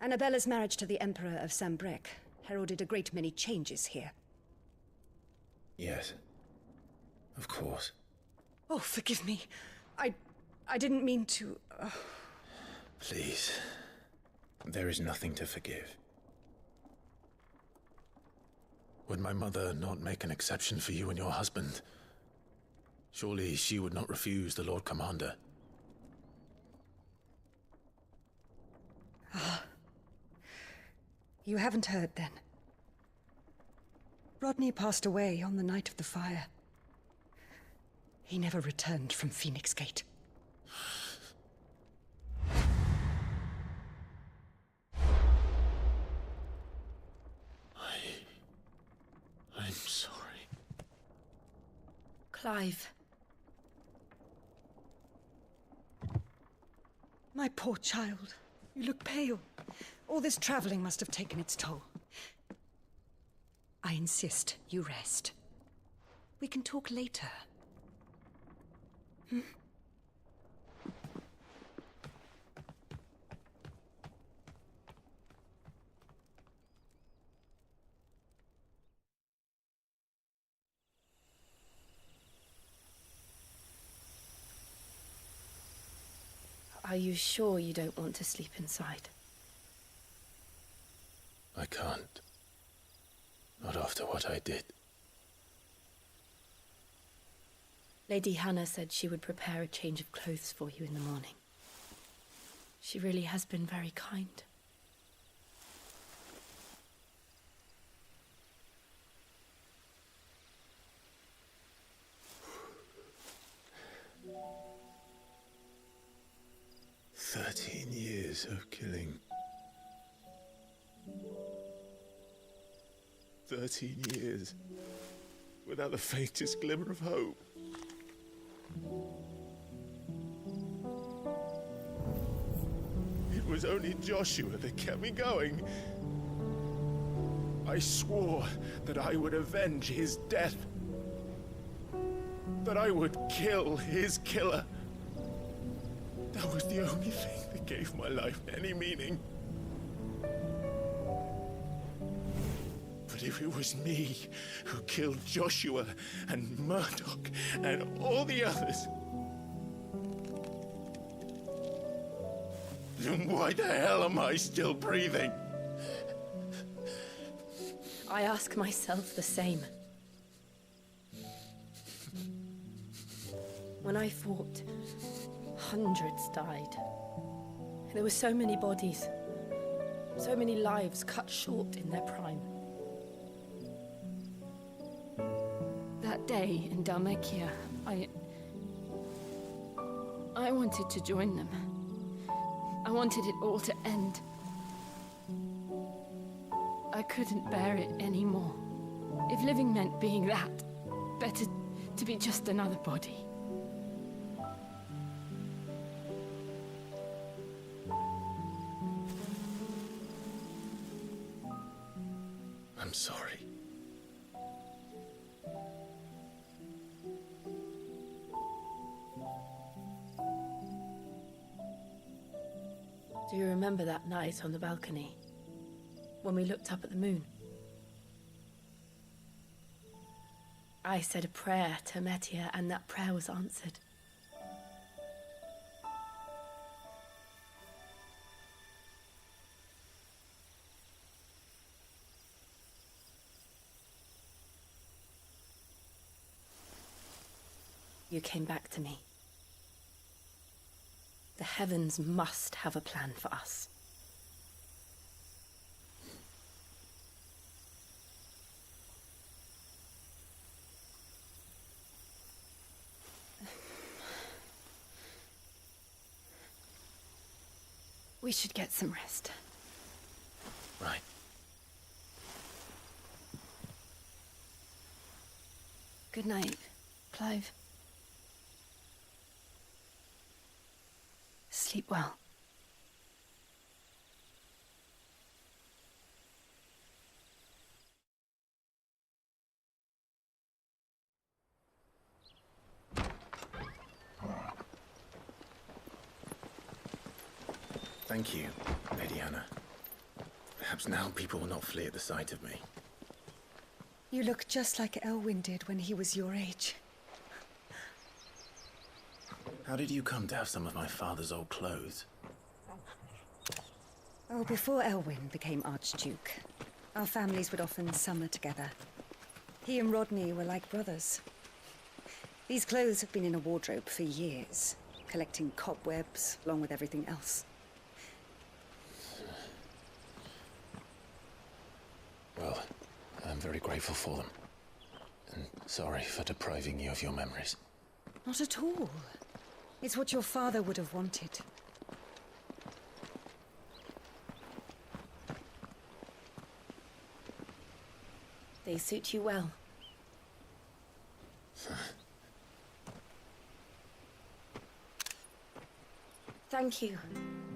Annabella's marriage to the Emperor of Sambrec heralded a great many changes here. Yes. Of course. Oh, forgive me. I didn't mean to... Please. There is nothing to forgive. Would my mother not make an exception for you and your husband? Surely she would not refuse the Lord Commander. You haven't heard, then. Rodney passed away on the night of the fire. He never returned from Phoenix Gate. I'm sorry. Clive. My poor child. You look pale. All this traveling must have taken its toll. I insist you rest. We can talk later. Hmm? Are you sure you don't want to sleep inside? I can't. Not after what I did. Lady Hannah said she would prepare a change of clothes for you in the morning. She really has been very kind. Years of killing. 13 years without the faintest glimmer of hope. It was only Joshua that kept me going. I swore that I would avenge his death. That I would kill his killer. That was the only thing that gave my life any meaning. But if it was me who killed Joshua and Murdoch and all the others, then why the hell am I still breathing? I ask myself the same. When I fought, hundreds died. There were so many bodies, so many lives cut short in their prime. That day in Dalmekia, I wanted to join them. I wanted it all to end. I couldn't bear it anymore. If living meant being that, better to be just another body. I'm sorry. Do you remember that night on the balcony? When we looked up at the moon? I said a prayer to Metia, and that prayer was answered. You came back to me. The heavens must have a plan for us. We should get some rest. Right. Good night, Clive. Sleep well. Thank you, Lady Hannah. Perhaps now people will not flee at the sight of me. You look just like Elwyn did when he was your age. How did you come to have some of my father's old clothes? Oh, before Elwyn became Archduke, our families would often summer together. He and Rodney were like brothers. These clothes have been in a wardrobe for years, collecting cobwebs along with everything else. Well, I'm very grateful for them. And sorry for depriving you of your memories. Not at all. It's what your father would have wanted. They suit you well. Thank you,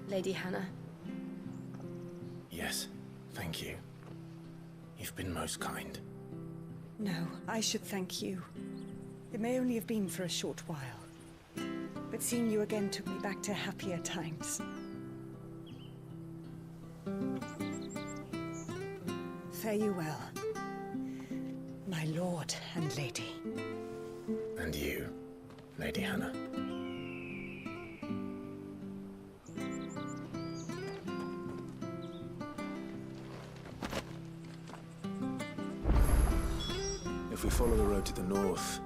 Lady Hannah. Yes, thank you. You've been most kind. No, I should thank you. It may only have been for a short while, but seeing you again took me back to happier times. Fare you well, my lord and lady. And you, Lady Hannah. If we follow the road to the north,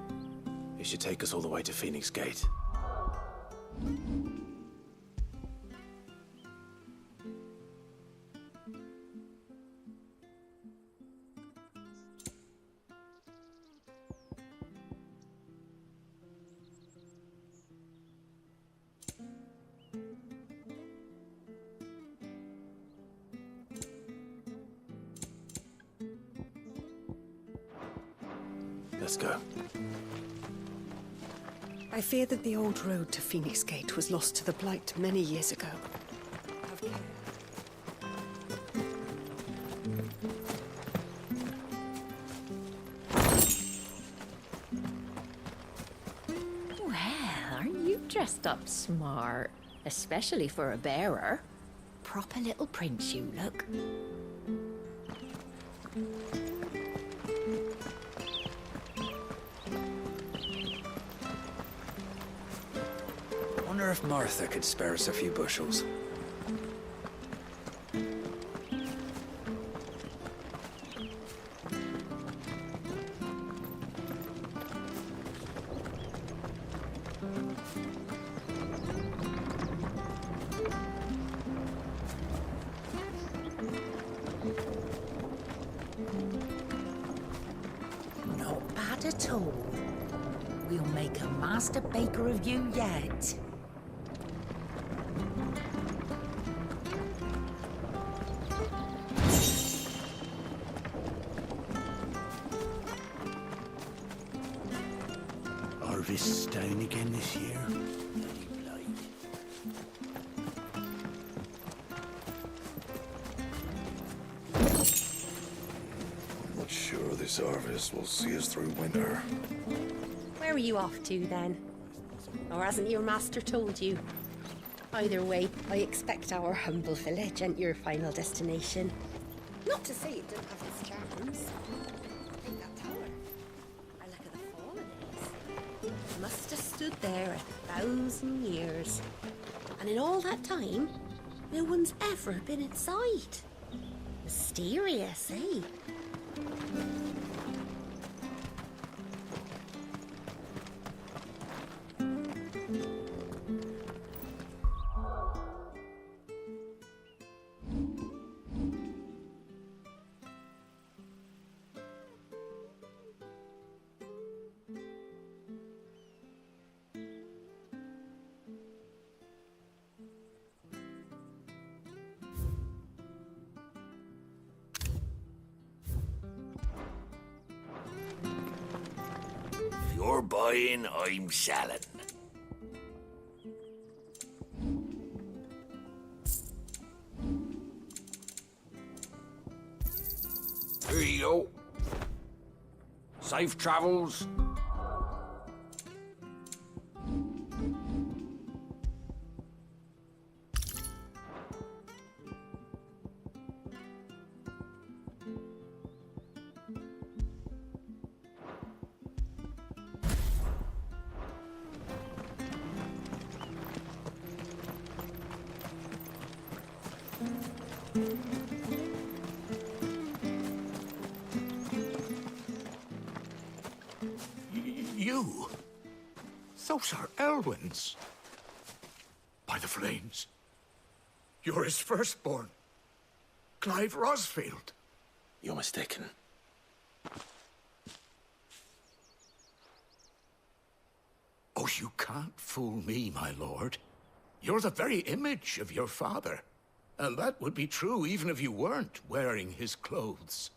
it should take us all the way to Phoenix Gate. Let's go. I fear that the old road to Phoenix Gate was lost to the Blight many years ago. Have care. Well, aren't you dressed up smart? Especially for a bearer. Proper little prince you look. Wonder if Martha could spare us a few bushels. Not bad at all. We'll make a master baker of you yet. Harvest's down again this year. I'm not sure this harvest will see us through winter. Where are you off to, then? Or hasn't your master told you? Either way, I expect our humble village ain't your final destination. Not to say it didn't have its charms. Take that tower. I look at the fall in it. Must have stood there 1,000 years. And in all that time, no one's ever been inside. Mysterious, eh? If you're buying, I'm selling. Here you go. Safe travels. You? Those are Elwyn's. By the flames. You're his firstborn. Clive Rosfield. You're mistaken. Oh, you can't fool me, my lord. You're the very image of your father. And that would be true even if you weren't wearing his clothes.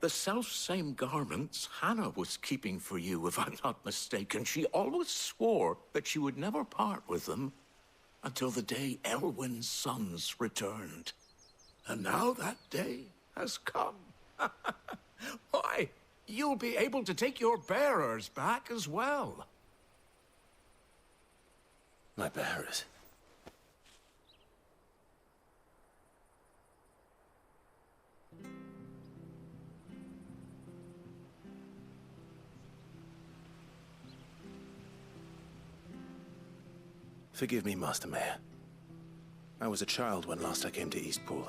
The self-same garments Hannah was keeping for you, if I'm not mistaken. She always swore that she would never part with them until the day Elwyn's sons returned. And now that day has come. Why, you'll be able to take your bearers back as well. My bearers? Forgive me, Master Mayor. I was a child when last I came to Eastpool.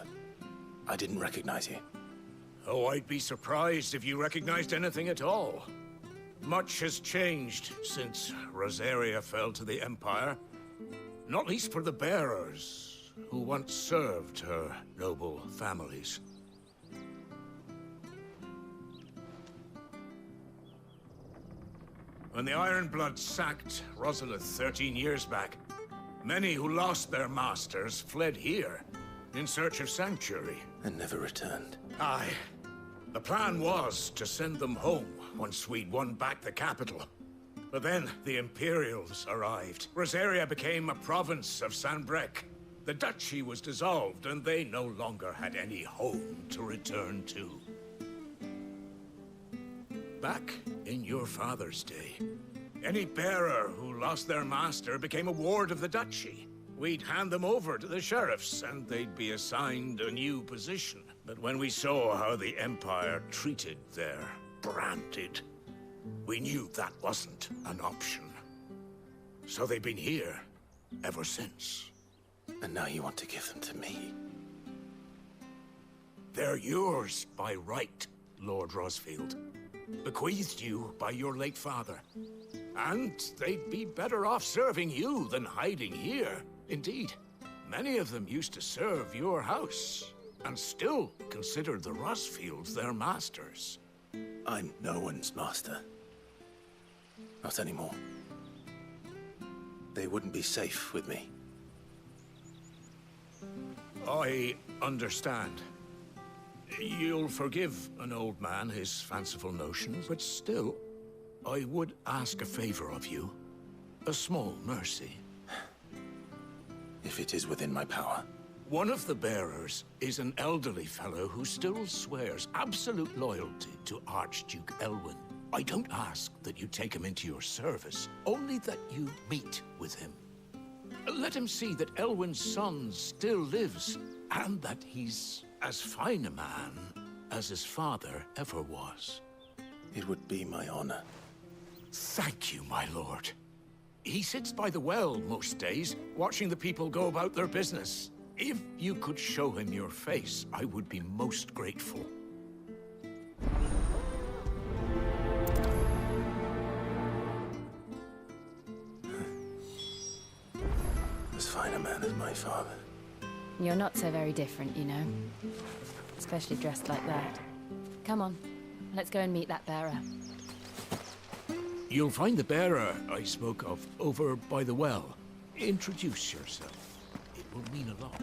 I didn't recognize you. Oh, I'd be surprised if you recognized anything at all. Much has changed since Rosaria fell to the Empire. Not least for the bearers, who once served her noble families. When the Ironbloods sacked Rosalith 13 years back, many who lost their masters fled here in search of sanctuary. And never returned. Aye. The plan was to send them home once we'd won back the capital. But then the Imperials arrived. Rosaria became a province of Sanbreque. The duchy was dissolved, and they no longer had any home to return to. Back in your father's day, any bearer who lost their master became a ward of the duchy. We'd hand them over to the sheriffs, and they'd be assigned a new position. But when we saw how the Empire treated their branded, we knew that wasn't an option. So they've been here, ever since. And now you want to give them to me? They're yours by right, Lord Rosfield. Bequeathed you by your late father. And they'd be better off serving you than hiding here. Indeed, many of them used to serve your house, and still consider the Rosfields their masters. I'm no one's master. Not anymore. They wouldn't be safe with me. I understand. You'll forgive an old man his fanciful notions, but still, I would ask a favor of you. A small mercy. If it is within my power. One of the bearers is an elderly fellow who still swears absolute loyalty to Archduke Elwyn. I don't ask that you take him into your service, only that you meet with him. Let him see that Elwyn's son still lives, and that he's as fine a man as his father ever was. It would be my honor. Thank you, my lord. He sits by the well most days, watching the people go about their business. If you could show him your face, I would be most grateful. As fine a man as my father. You're not so very different, you know. Especially dressed like that. Come on, let's go and meet that bearer. You'll find the bearer I spoke of over by the well. Introduce yourself. It will mean a lot.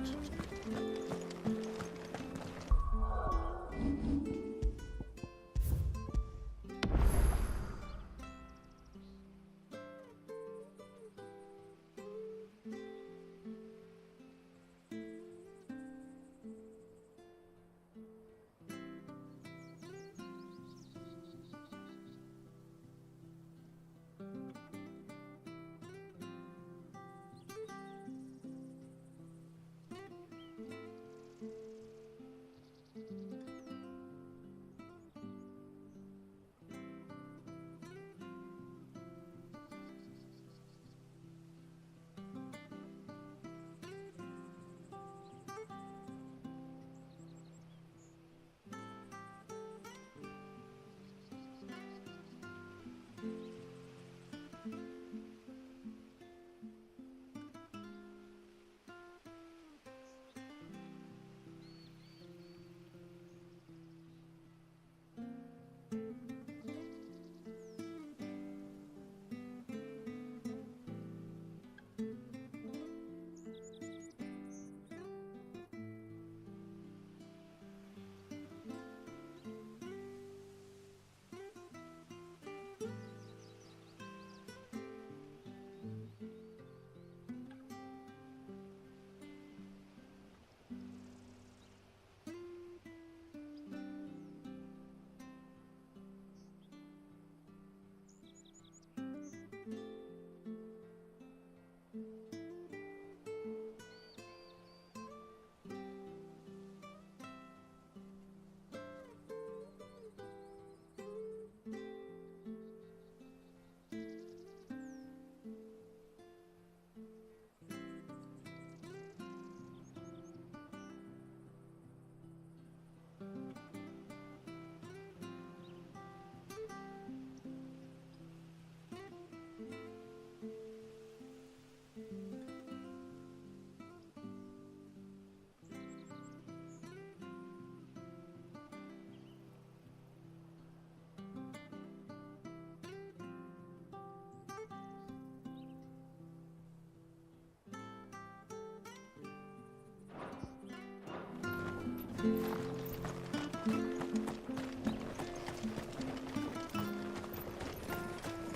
I'm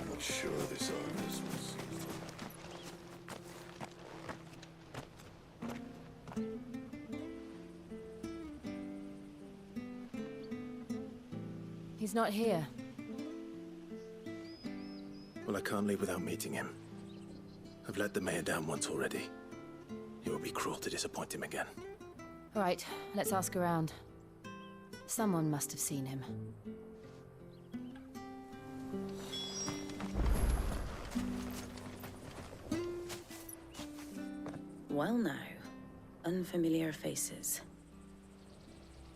not sure this armor's was. He's not here. Well, I can't leave without meeting him. I've let the mayor down once already. It would be cruel to disappoint him again. All right, let's ask around. Someone must have seen him. while now. Unfamiliar faces.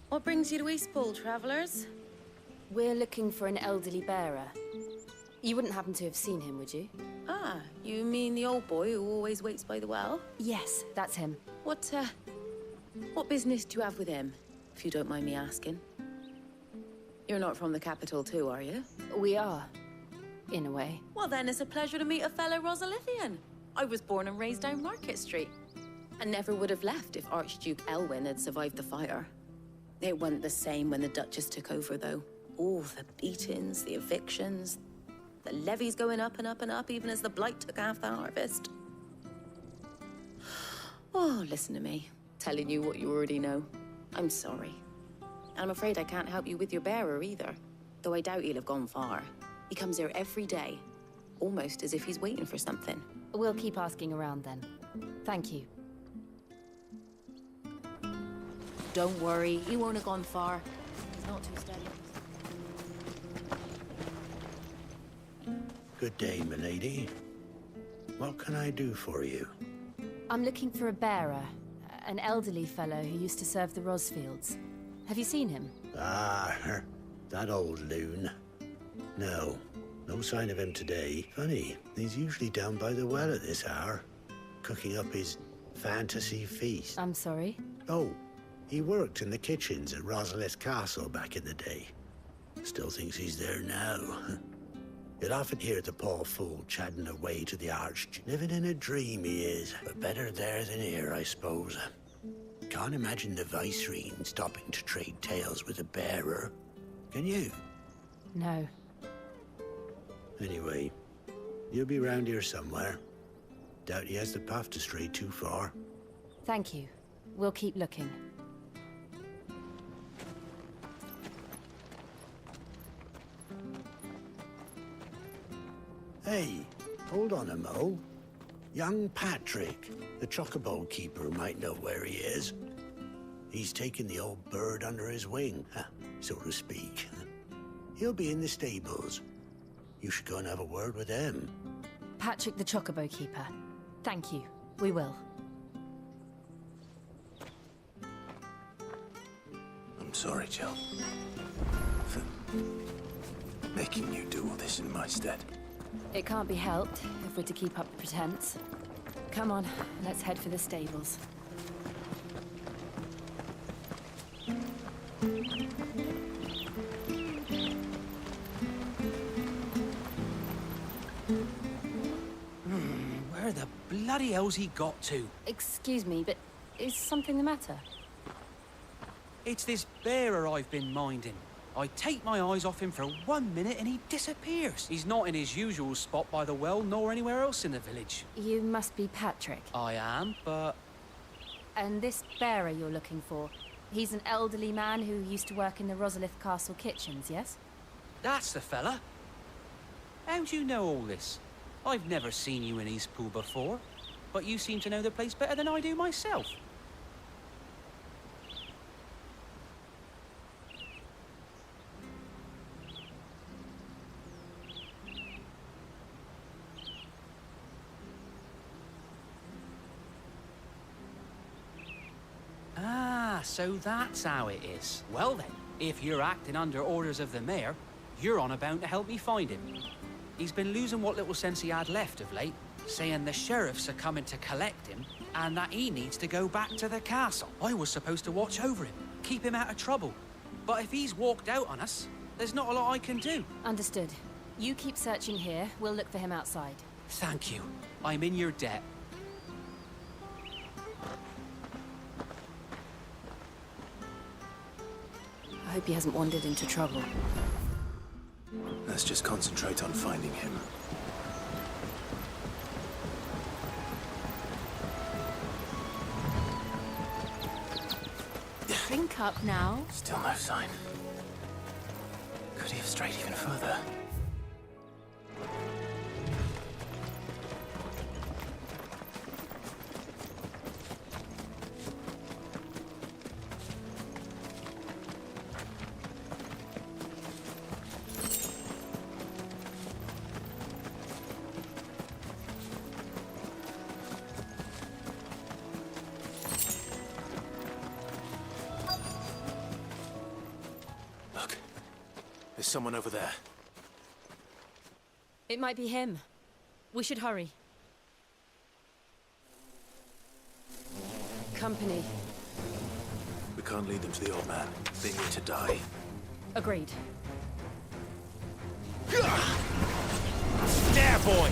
What brings you to Eastpool, travellers? We're looking for an elderly bearer. You wouldn't happen to have seen him, would you? Ah, you mean the old boy who always waits by the well? Yes, that's him. What business do you have with him, if you don't mind me asking? You're not from the capital too, are you? We are, in a way. Well then, it's a pleasure to meet a fellow Rosalithian. I was born and raised down Market Street. And never would have left if Archduke Elwyn had survived the fire. It wasn't the same when the Duchess took over, though. All the beatings, the evictions, the levies going up and up and up, even as the blight took half the harvest. Oh, listen to me, telling you what you already know. I'm sorry. I'm afraid I can't help you with your bearer either, though I doubt he'll have gone far. He comes here every day, almost as if he's waiting for something. We'll keep asking around then. Thank you. Don't worry, he won't have gone far. He's not too steady. Good day, milady. What can I do for you? I'm looking for a bearer, an elderly fellow who used to serve the Rosfields. Have you seen him? Ah, that old loon. No, no sign of him today. Funny, he's usually down by the well at this hour, cooking up his fantasy feast. I'm sorry? Oh, he worked in the kitchens at Rosalith Castle back in the day. Still thinks he's there now. You'll often hear the poor fool chatting away to the Archduke. Living in a dream he is, but better there than here, I suppose. Can't imagine the Viceroy stopping to trade tales with a bearer. Can you? No. Anyway, you'll be round here somewhere. Doubt he has the path to stray too far. Thank you. We'll keep looking. Hey, hold on a mo. Young Patrick, the chocobo keeper, might know where he is. He's taken the old bird under his wing, so to speak. He'll be in the stables. You should go and have a word with him. Patrick the chocobo keeper. Thank you. We will. I'm sorry, Jill, for making you do all this in my stead. It can't be helped if we're to keep up the pretense. Come on, let's head for the stables. Where the bloody hell's he got to? Excuse me, but is something the matter? It's this bearer I've been minding. I take my eyes off him for 1 minute and he disappears. He's not in his usual spot by the well, nor anywhere else in the village. You must be Patrick. I am, but... And this bearer you're looking for, he's an elderly man who used to work in the Rosalith Castle kitchens, yes? That's the fella. How do you know all this? I've never seen you in Eastpool before, but you seem to know the place better than I do myself. Ah, so that's how it is. Well then, if you're acting under orders of the mayor, you're on about to help me find him. He's been losing what little sense he had left of late, saying the sheriffs are coming to collect him and that he needs to go back to the castle. I was supposed to watch over him, keep him out of trouble. But if he's walked out on us, there's not a lot I can do. Understood. You keep searching here, we'll look for him outside. Thank you. I'm in your debt. I hope he hasn't wandered into trouble. Let's just concentrate on finding him. Drink up now. Still no sign. Could he have strayed even further? There's someone over there. It might be him. We should hurry. Company. We can't lead them to the old man. They need to die. Agreed. There, boy!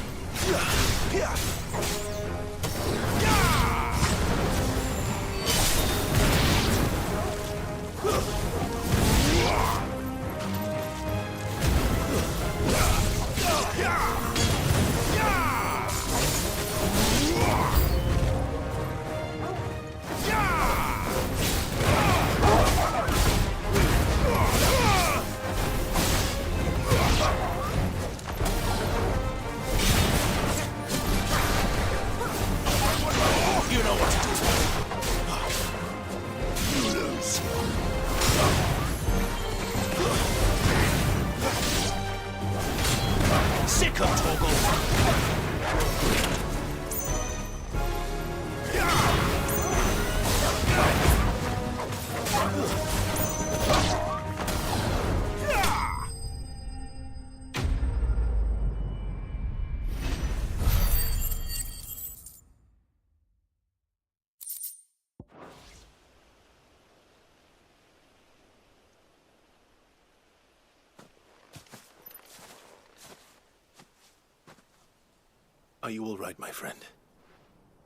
Are you all right, my friend?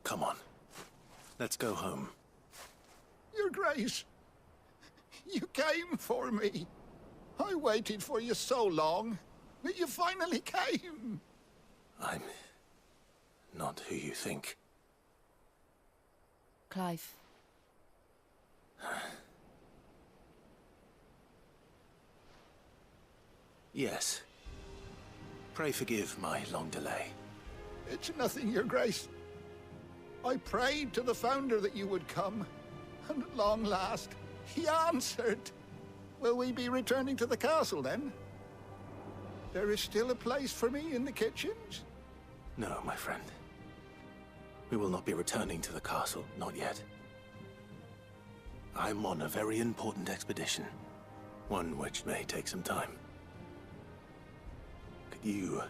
Come on. Let's go home. Your Grace, you came for me. I waited for you so long, but you finally came. I'm not who you think. Clive. Yes. Pray forgive my long delay. It's nothing, Your Grace. I prayed to the Founder that you would come, and at long last, he answered. Will we be returning to the castle, then? There is still a place for me in the kitchens? No, my friend. We will not be returning to the castle, not yet. I'm on a very important expedition, one which may take some time. Could you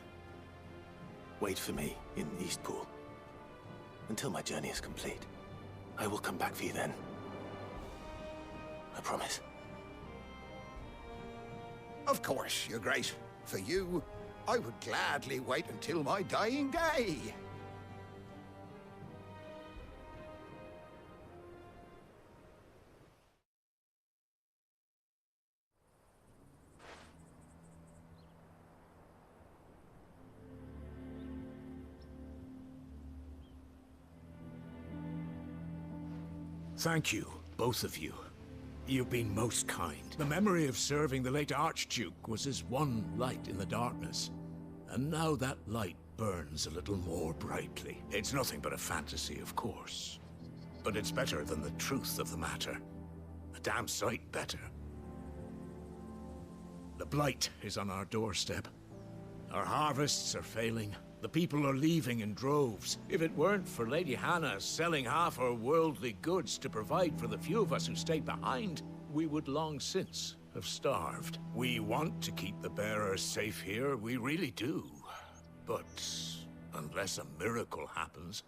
wait for me in Eastpool until my journey is complete? I will come back for you then. I promise. Of course, Your Grace. For you, I would gladly wait until my dying day. Thank you, both of you. You've been most kind. The memory of serving the late Archduke was as one light in the darkness. And now that light burns a little more brightly. It's nothing but a fantasy, of course. But it's better than the truth of the matter. A damn sight better. The blight is on our doorstep. Our harvests are failing. The people are leaving in droves. If it weren't for Lady Hannah selling half her worldly goods to provide for the few of us who stayed behind, we would long since have starved. We want to keep the bearers safe here, we really do. But unless a miracle happens,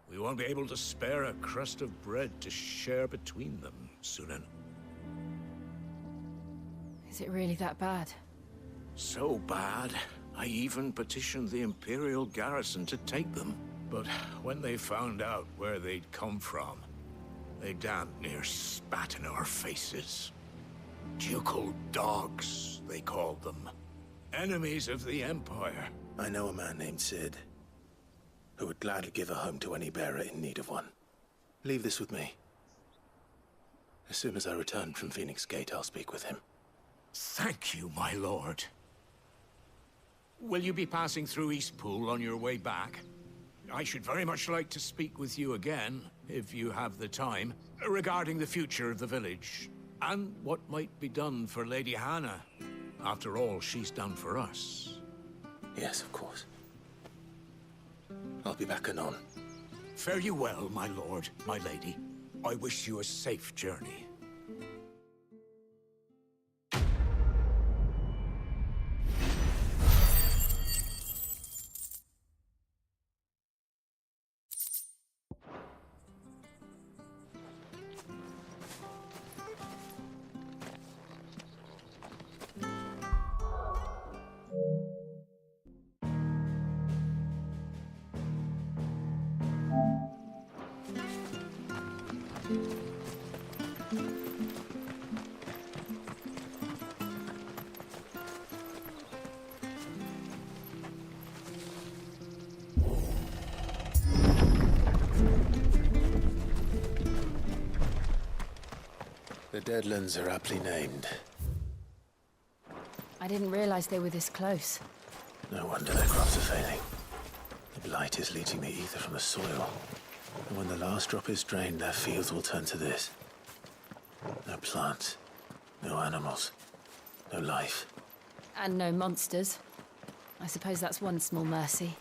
we won't be able to spare a crust of bread to share between them soon. Is it really that bad? So bad, I even petitioned the Imperial garrison to take them. But when they found out where they'd come from, they damn near spat in our faces. Ducal dogs, they called them. Enemies of the Empire. I know a man named Sid, who would gladly give a home to any bearer in need of one. Leave this with me. As soon as I return from Phoenix Gate, I'll speak with him. Thank you, my lord. Will you be passing through Eastpool on your way back? I should very much like to speak with you again, if you have the time, regarding the future of the village, and what might be done for Lady Hannah. After all she's done for us. Yes, of course. I'll be back anon. Fare you well, my lord, my lady. I wish you a safe journey. The Deadlands are aptly named. I didn't realize they were this close. No wonder their crops are failing. The blight is leaching the ether from the soil. And when the last drop is drained, their fields will turn to this. No plants, no animals, no life. And no monsters. I suppose that's one small mercy.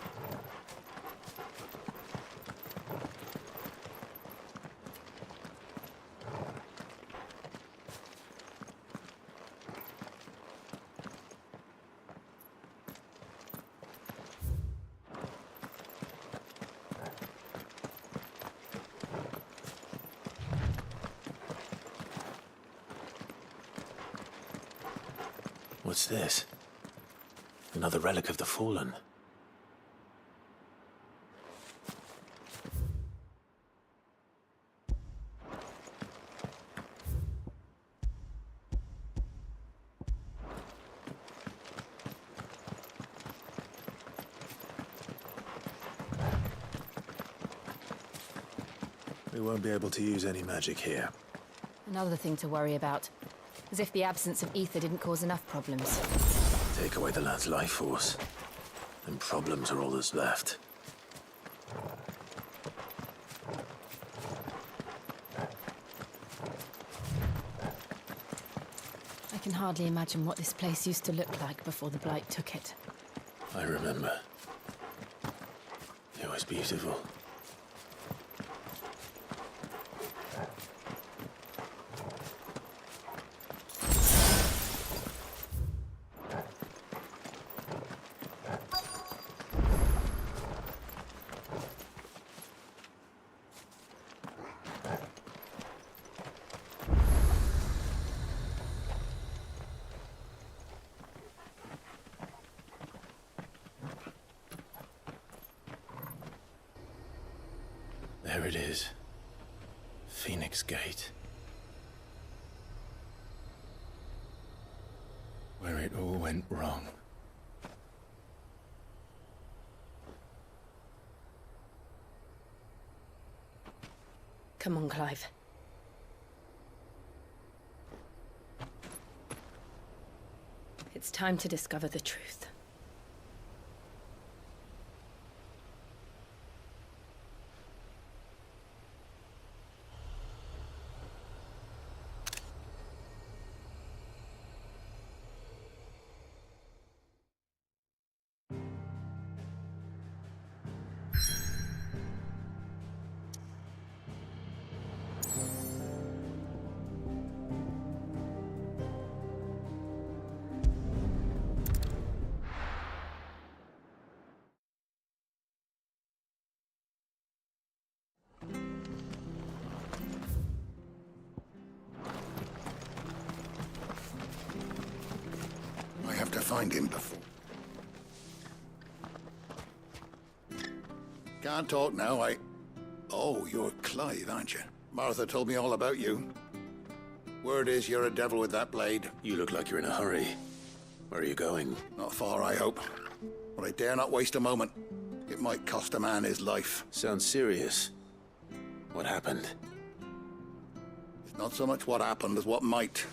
What's this? Another relic of the Fallen. We won't be able to use any magic here. Another thing to worry about. As if the absence of ether didn't cause enough problems. Take away the lad's life force, and problems are all that's left. I can hardly imagine what this place used to look like before the Blight took it. I remember. It was beautiful. There it is. Phoenix Gate. Where it all went wrong. Come on, Clive. It's time to discover the truth. I have to find him before. Can't talk now, Oh, you're Clive, aren't you? Martha told me all about you. Word is you're a devil with that blade. You look like you're in a hurry. Where are you going? Not far, I hope. But I dare not waste a moment. It might cost a man his life. Sounds serious. What happened? It's not so much what happened as what might.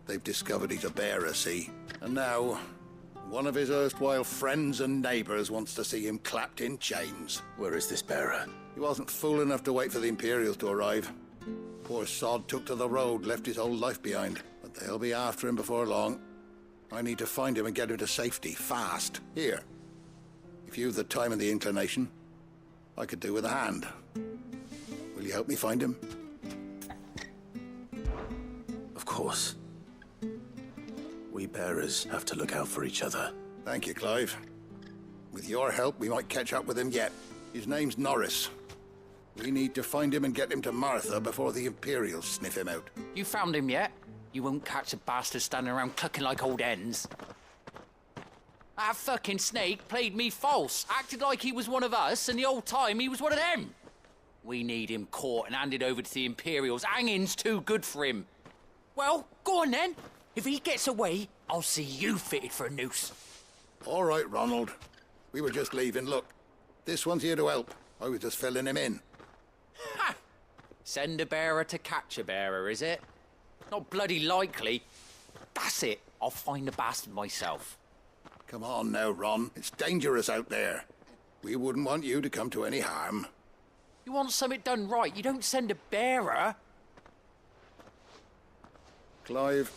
They've discovered he's a bearer, see? And now, one of his erstwhile friends and neighbors wants to see him clapped in chains. Where is this bearer? He wasn't fool enough to wait for the Imperials to arrive. Poor sod took to the road, left his whole life behind. But they'll be after him before long. I need to find him and get him to safety, fast. Here. If you've the time and the inclination, I could do with a hand. Will you help me find him? Of course. We bearers have to look out for each other. Thank you, Clive. With your help, we might catch up with him yet. His name's Norris. We need to find him and get him to Martha before the Imperials sniff him out. You found him yet? You won't catch a bastard standing around clucking like old hens. That fucking snake played me false, acted like he was one of us, and the whole time he was one of them. We need him caught and handed over to the Imperials. Hanging's too good for him. Well, go on then. If he gets away, I'll see you fitted for a noose. All right, Ronald. We were just leaving. Look, this one's here to help. I was just filling him in. Ha! Send a bearer to catch a bearer, is it? Not bloody likely. That's it. I'll find the bastard myself. Come on now, Ron. It's dangerous out there. We wouldn't want you to come to any harm. You want something done right, you don't send a bearer. Clive,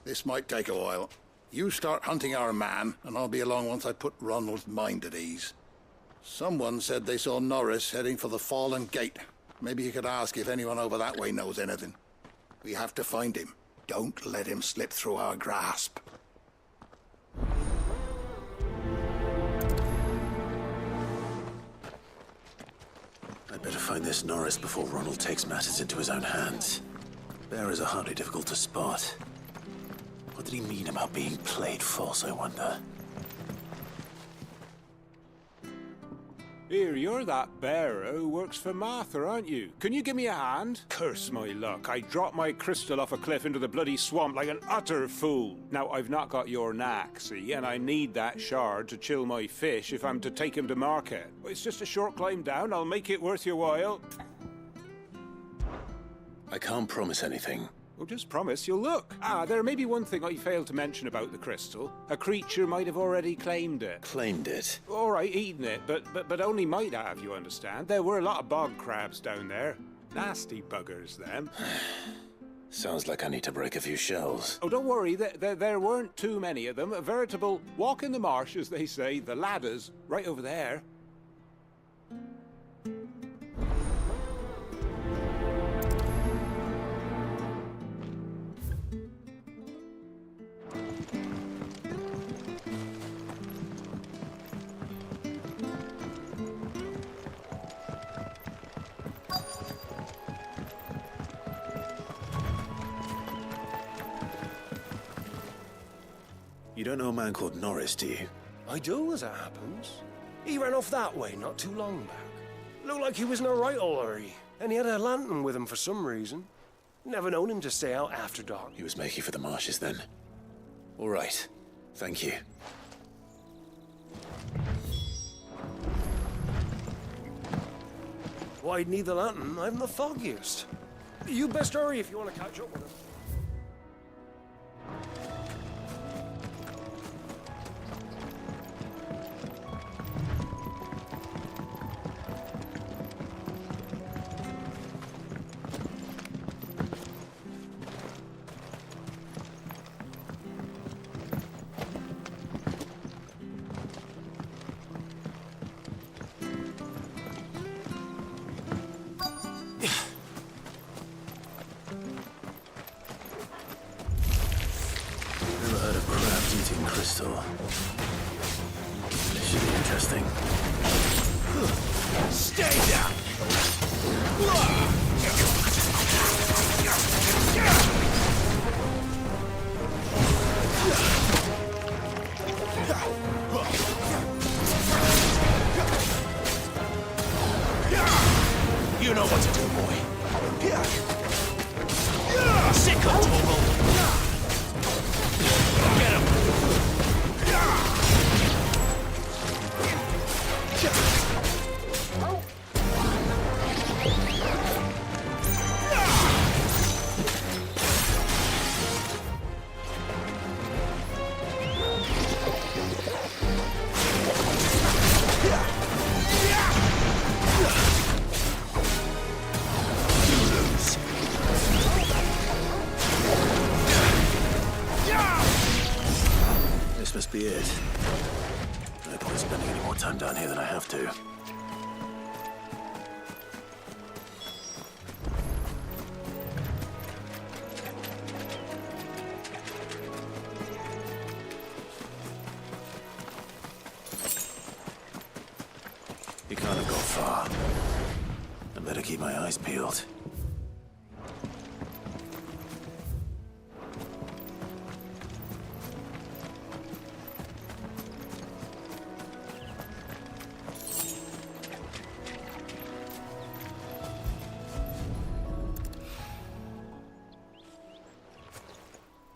this might take a while. You start hunting our man, and I'll be along once I put Ronald's mind at ease. Someone said they saw Norris heading for the Fallen Gate. Maybe you could ask if anyone over that way knows anything. We have to find him. Don't let him slip through our grasp. I'd better find this Norris before Ronald takes matters into his own hands. Bearers are hardly difficult to spot. What did he mean about being played false, I wonder? Here, you're that bearer who works for Martha, aren't you? Can you give me a hand? Curse my luck. I dropped my crystal off a cliff into the bloody swamp like an utter fool. Now, I've not got your knack, see, and I need that shard to chill my fish if I'm to take him to market. It's just a short climb down. I'll make it worth your while. I can't promise anything. Well, just promise you'll look. There may be one thing I failed to mention about the crystal. A creature might have already claimed it. Claimed it? All right, eaten it, but only might have, you understand. There were a lot of bog crabs down there. Nasty buggers, them. Sounds like I need to break a few shells. Oh, don't worry, there weren't too many of them. A veritable walk in the marsh, as they say, the ladders, right over there. You don't know a man called Norris, do you? I do, as it happens. He ran off that way not too long back. Looked like he was in a right old hurry, and he had a lantern with him for some reason. Never known him to stay out after dark. He was making for the marshes then. All right. Thank you. Why'd need the lantern? I haven't the foggiest. You best hurry if you want to catch up with him. Crystal. Should be interesting. Stay down! You know what to do, boy. Sick of Togo. Get him. This must be it. No point spending any more time down here than I have to. He can't have gone far. I better keep my eyes peeled.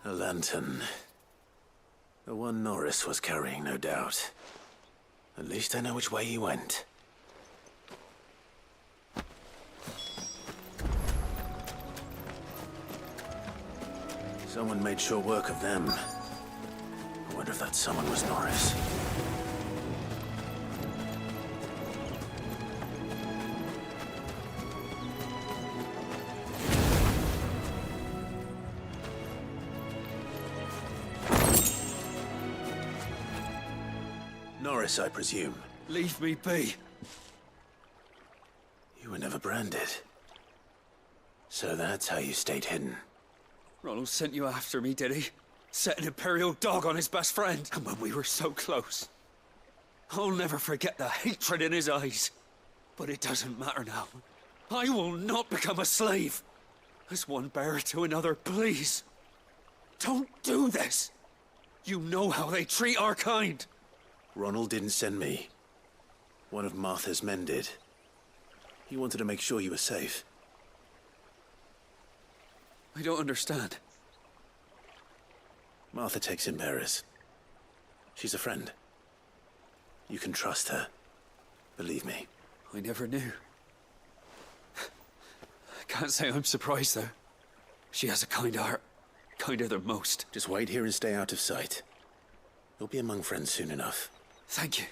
A lantern. The one Norris was carrying, no doubt. At least I know which way he went. Someone made short work of them. I wonder if that someone was Norris. Norris, I presume. Leave me be. You were never branded. So that's how you stayed hidden. Ronald sent you after me, did he? Set an Imperial dog on his best friend. And when we were so close. I'll never forget the hatred in his eyes. But it doesn't matter now. I will not become a slave. As one bearer to another, please. Don't do this. You know how they treat our kind. Ronald didn't send me. One of Martha's men did. He wanted to make sure you were safe. I don't understand. Martha takes in bearers. She's a friend. You can trust her. Believe me. I never knew. I can't say I'm surprised, though. She has a kind heart. Kinder than most. Just wait here and stay out of sight. You'll be among friends soon enough. Thank you.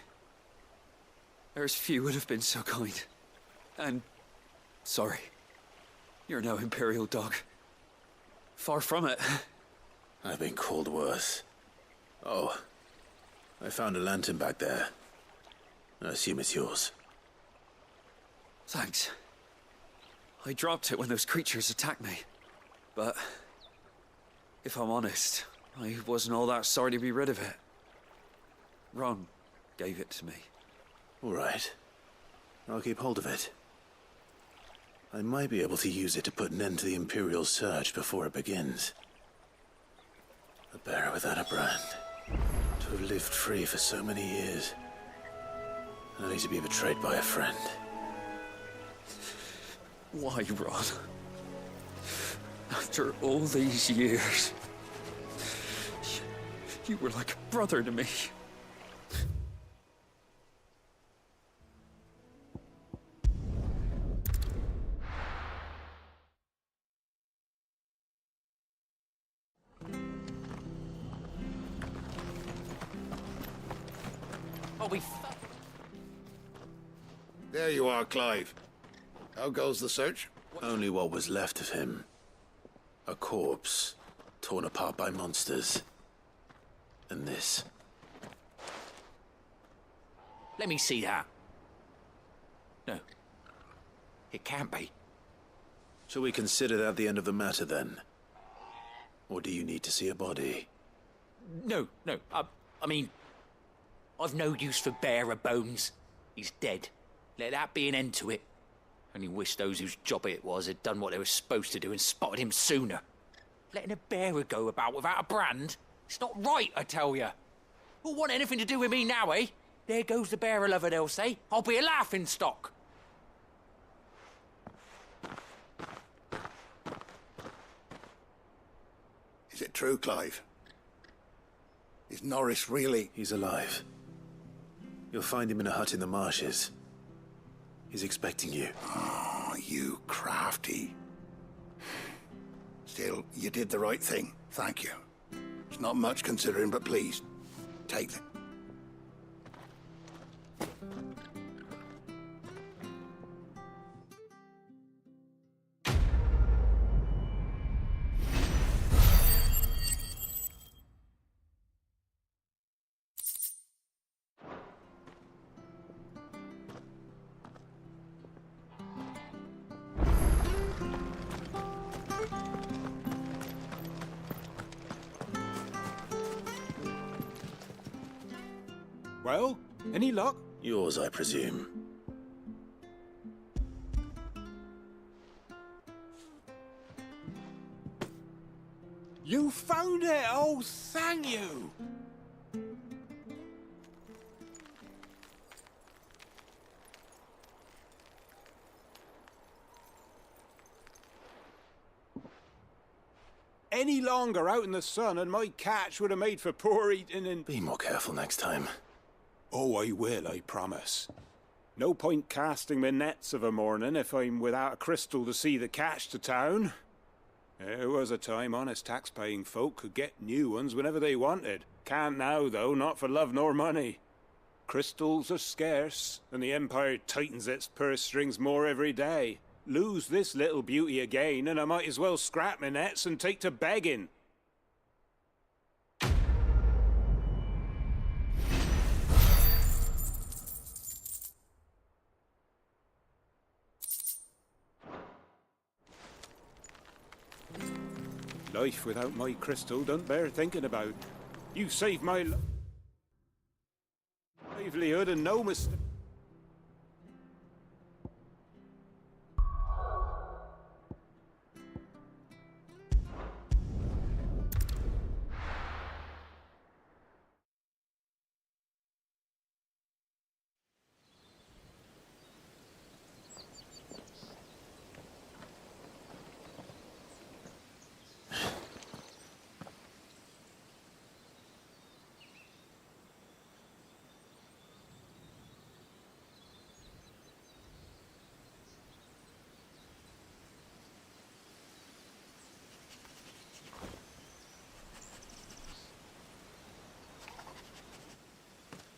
There's few would have been so kind. And... sorry. You're no Imperial dog. Far from it. I've been called worse. Oh. I found a lantern back there. I assume it's yours. Thanks. I dropped it when those creatures attacked me. But... if I'm honest, I wasn't all that sorry to be rid of it. Ron gave it to me. All right. I'll keep hold of it. I might be able to use it to put an end to the Imperial surge before it begins. A bearer without a brand. To have lived free for so many years. Only to be betrayed by a friend. Why, Ron? After all these years, you were like a brother to me. There you are, Clive. How goes the search? Only what was left of him. A corpse, torn apart by monsters. And this. Let me see that. No. It can't be. Shall we consider that the end of the matter, then? Or do you need to see a body? No. I mean, I've no use for bearer bones. He's dead. Let that be an end to it. Only wish those whose job it was had done what they were supposed to do and spotted him sooner. Letting a bearer go about without a brand? It's not right, I tell you. Who'll want anything to do with me now, eh? There goes the bearer lover, they'll say. I'll be a laughing stock. Is it true, Clive? Is Norris really... He's alive. You'll find him in a hut in the marshes. He's expecting you. Oh, you crafty. Still, you did the right thing. Thank you. It's not much considering, but please, take them. Well, any luck? Yours, I presume. You found it! Oh, thank you! Any longer out in the sun and my catch would have made for poor eating and... Be more careful next time. Oh, I will, I promise. No point casting my nets of a morning if I'm without a crystal to see the catch to town. There was a time honest tax-paying folk could get new ones whenever they wanted. Can't now, though, not for love nor money. Crystals are scarce, and the Empire tightens its purse strings more every day. Lose this little beauty again, and I might as well scrap my nets and take to begging. Life without my crystal don't bear thinking about. You saved my livelihood and no mistake.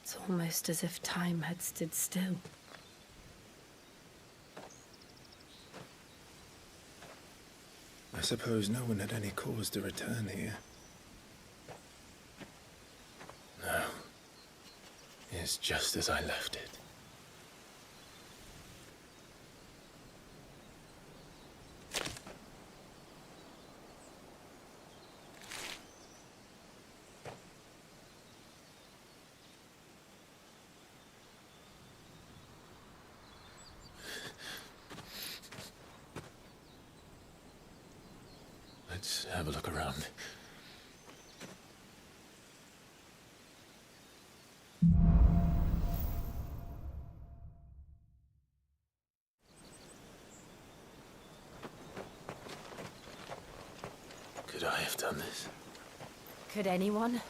It's almost as if time had stood still. I suppose no one had any cause to return here. No. It's just as I left it. Let's have a look around. Could I have done this? Could anyone?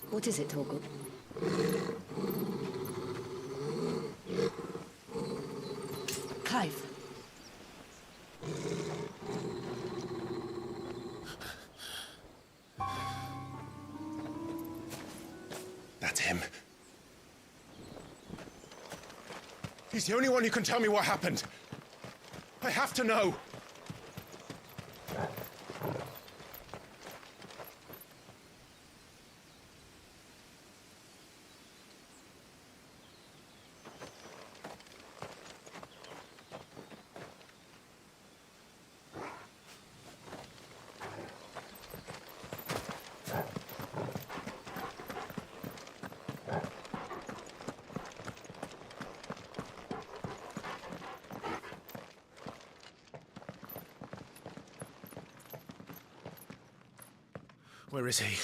What is it, Torgal? Clive. That's him. He's the only one who can tell me what happened. I have to know. Where is he?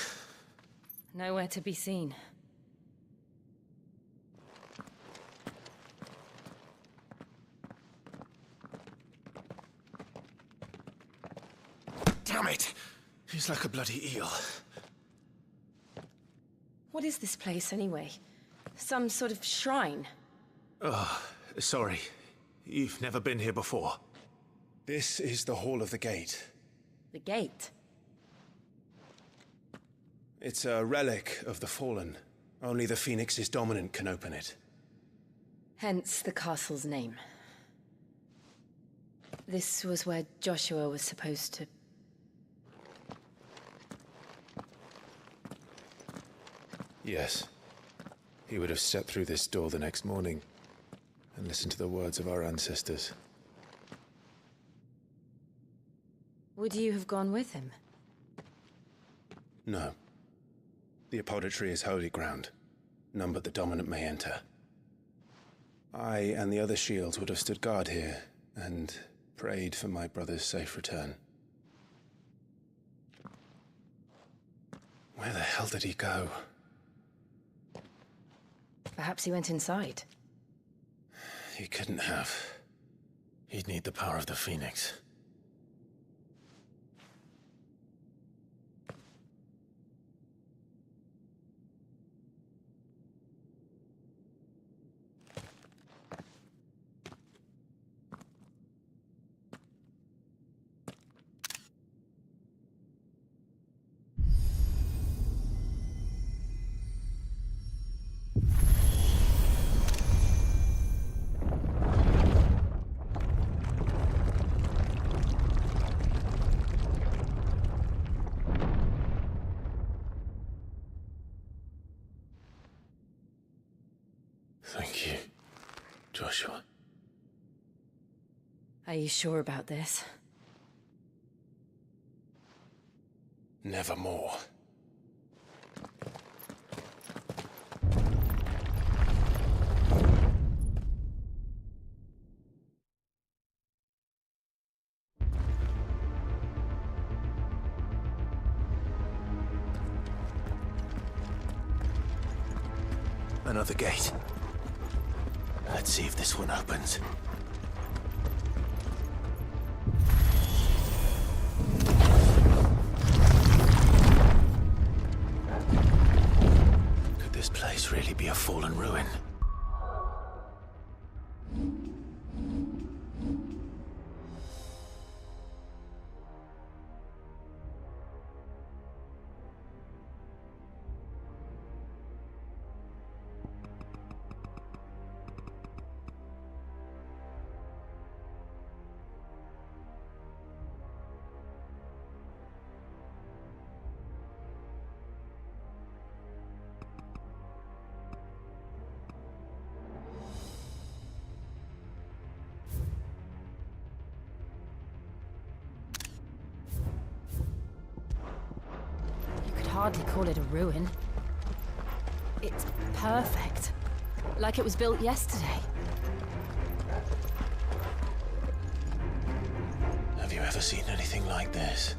Nowhere to be seen. Damn it! He's like a bloody eel. What is this place, anyway? Some sort of shrine? Oh, sorry. You've never been here before. This is the Hall of the Gate. The gate? It's a relic of the Fallen. Only the Phoenix's dominant can open it. Hence the castle's name. This was where Joshua was supposed to... Yes. He would have stepped through this door the next morning and listened to the words of our ancestors. Would you have gone with him? No. The apodatory is holy ground. None but the dominant may enter. I and the other shields would have stood guard here, and prayed for my brother's safe return. Where the hell did he go? Perhaps he went inside. He couldn't have. He'd need the power of the Phoenix. Thank you, Joshua. Are you sure about this? Nevermore. Another gate. Let's see if this one opens. Could this place really be a fallen ruin? Hardly call it a ruin. It's perfect. Like it was built yesterday. Have you ever seen anything like this?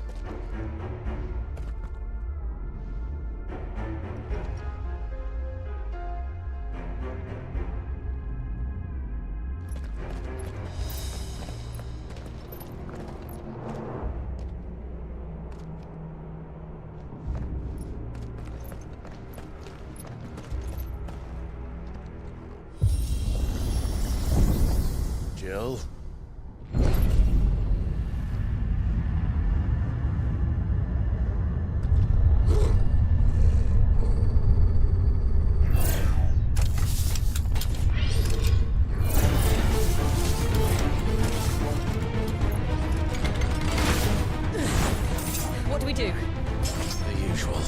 Jill? What do we do? The usual.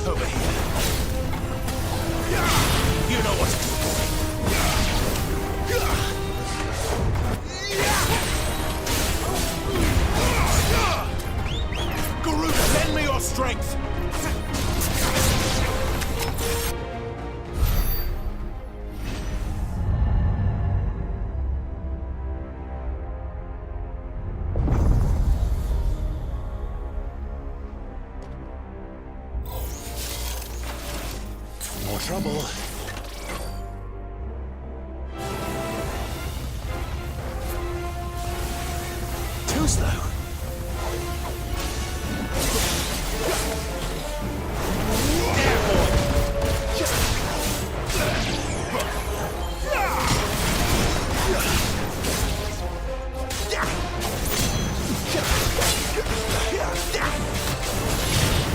Over here. You know what to do, boy. Garuda, lend me your strength! More trouble. Too slow.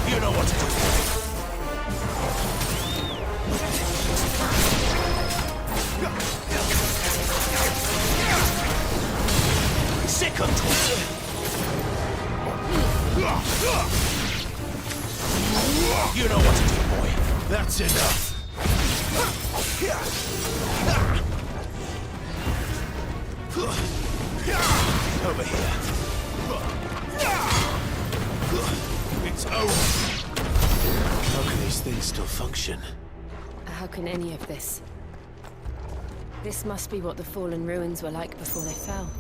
You know what to do. That's enough. Over here. It's over. How can these things still function? How can any of this? This must be what the fallen ruins were like before they fell.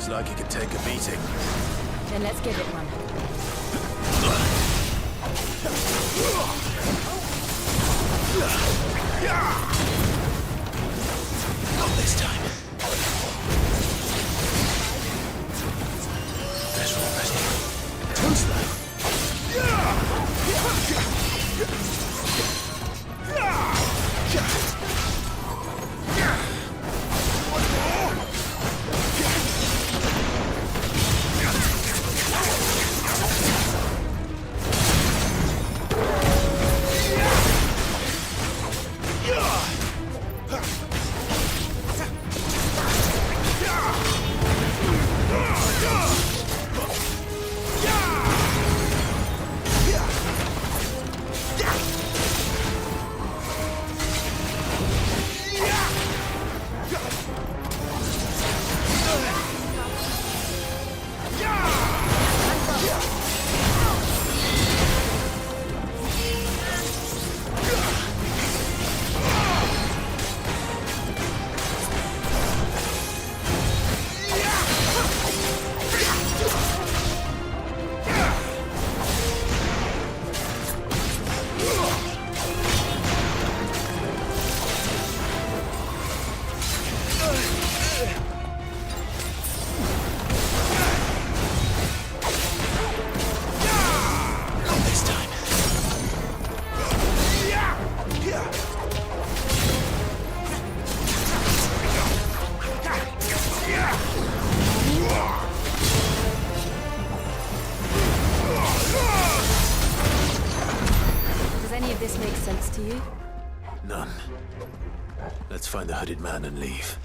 Like it could take a beating. Then let's give it one. Not this time. Better already. Too slow. This makes sense to you? None. Let's find the hooded man and leave.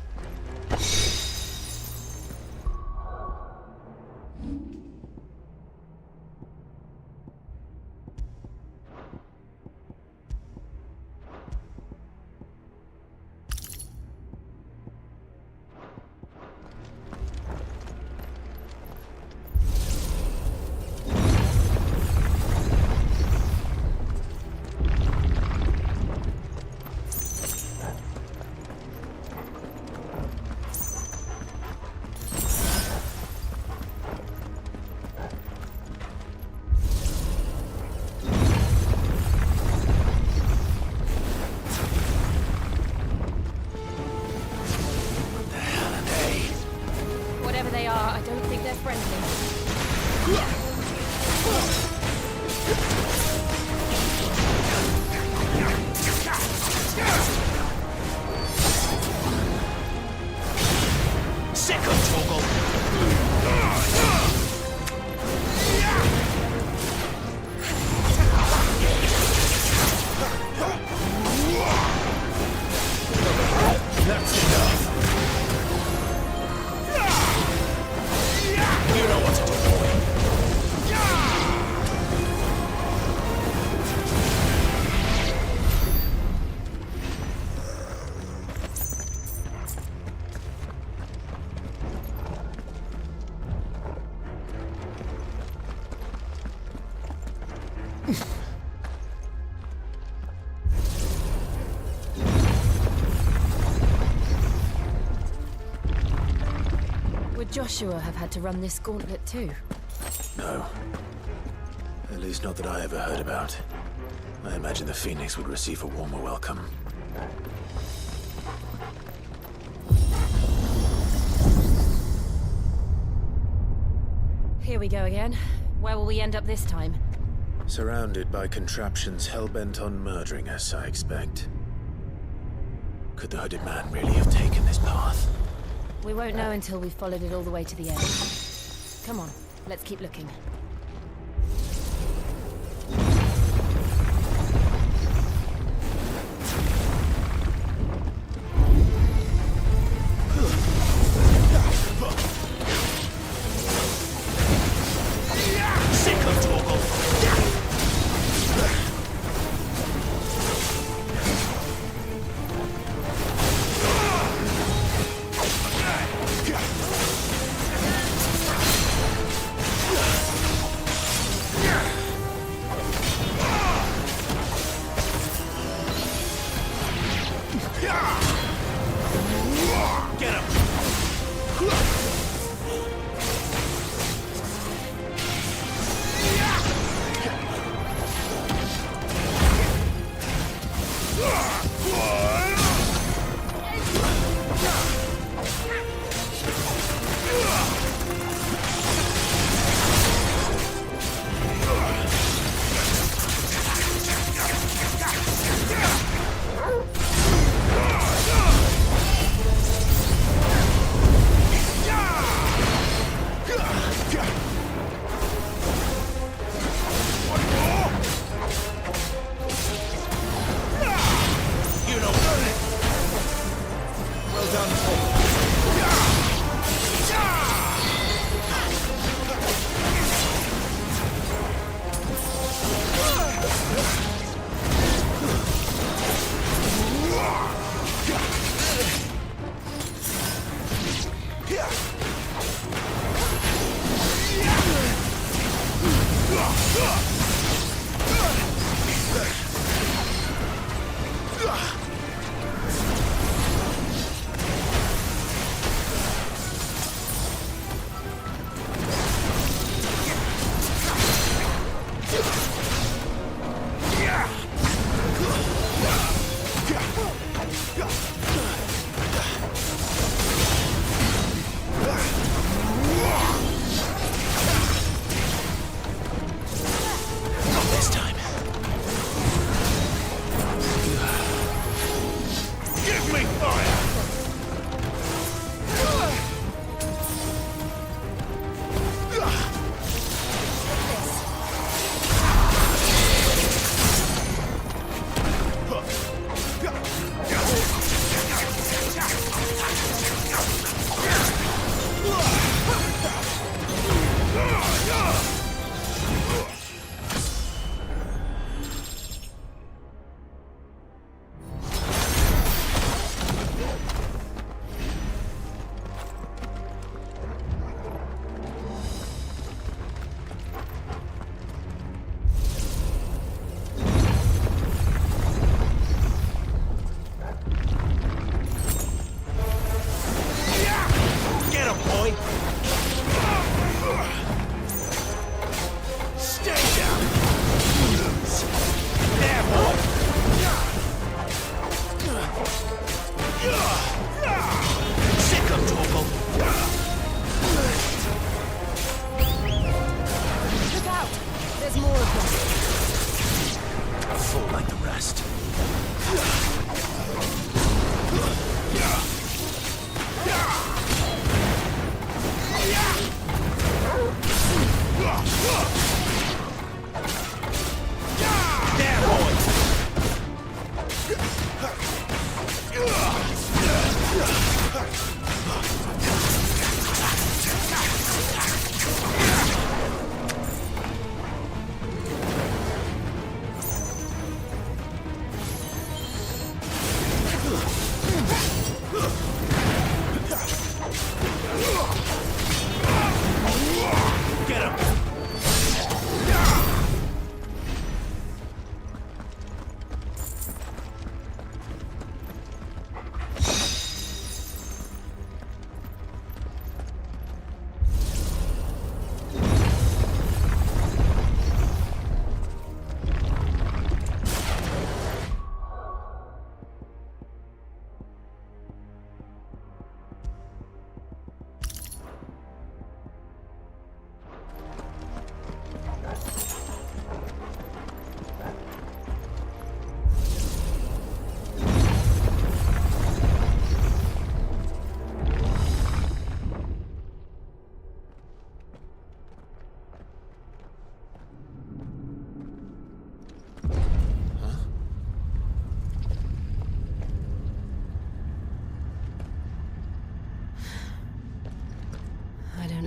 Whatever they are, I don't think they're friendly. Second toggle. That's enough. Would Joshua have had to run this gauntlet too? No. At least not that I ever heard about. I imagine the Phoenix would receive a warmer welcome. Here we go again. Where will we end up this time? Surrounded by contraptions hell-bent on murdering us, I expect. Could the hooded man really have taken this path? We won't know until we've followed it all the way to the end. Come on, let's keep looking.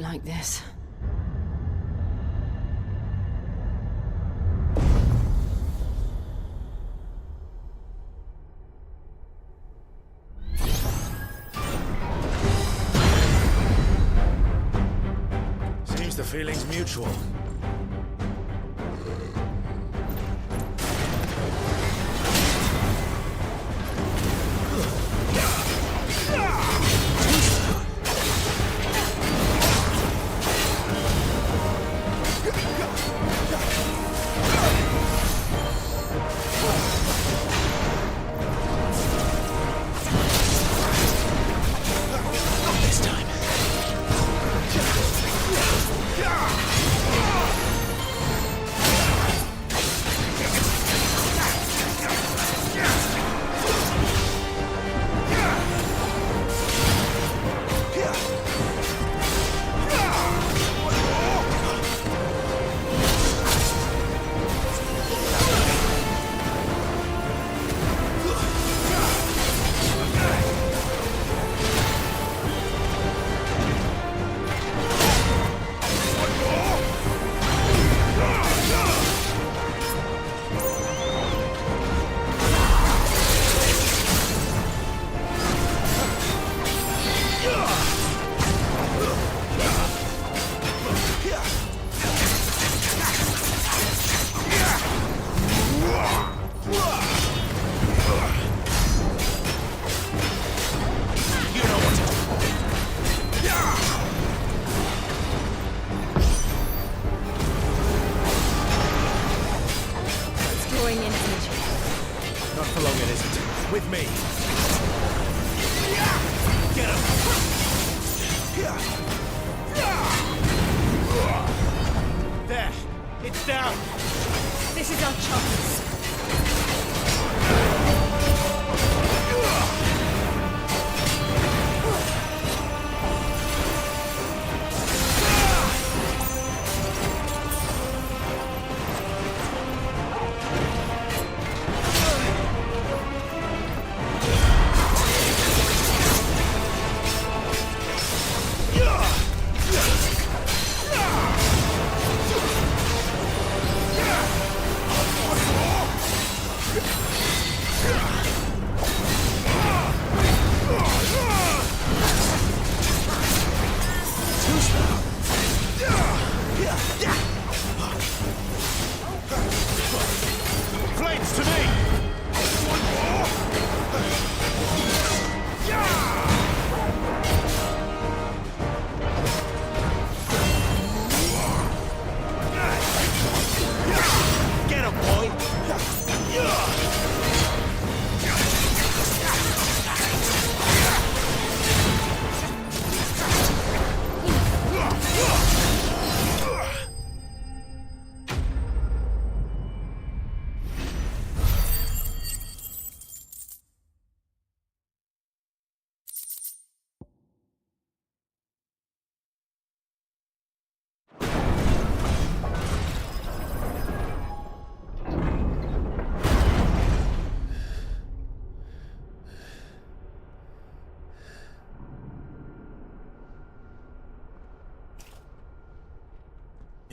like this. Seems the feeling's mutual.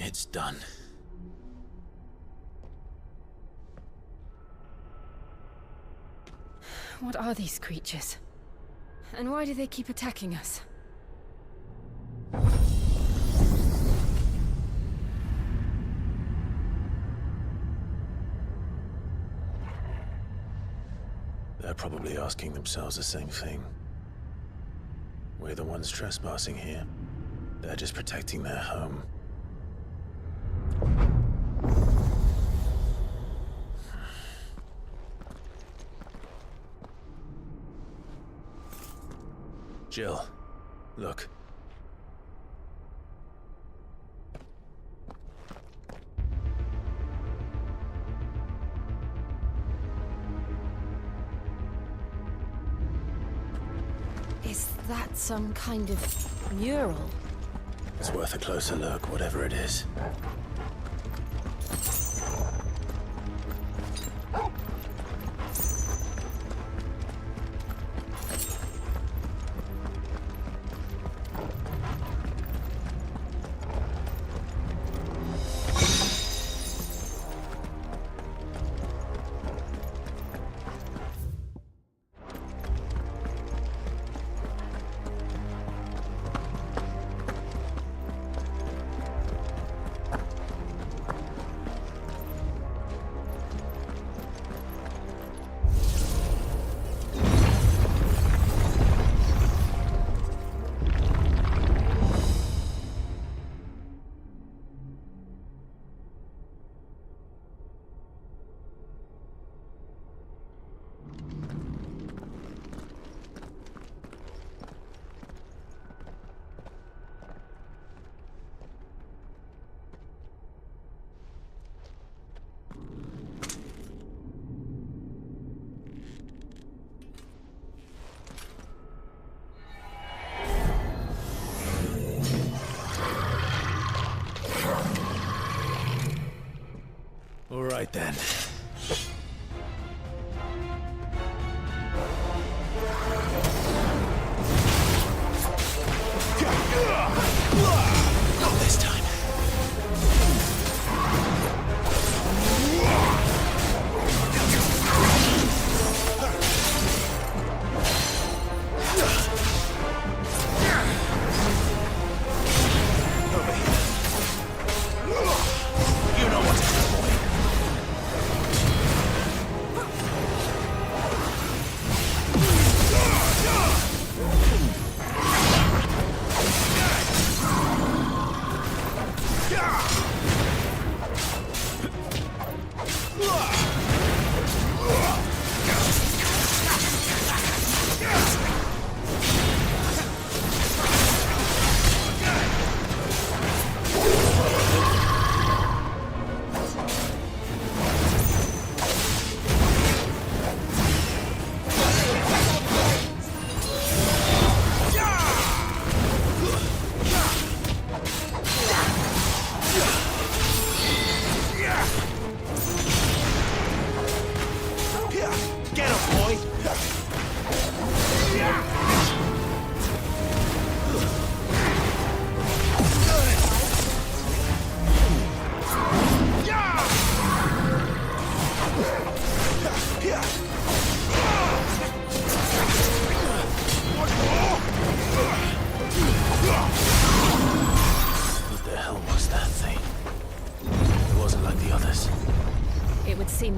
It's done. What are these creatures? And why do they keep attacking us? They're probably asking themselves the same thing. We're the ones trespassing here. They're just protecting their home. Jill, look. Is that some kind of mural? It's worth a closer look, whatever it is.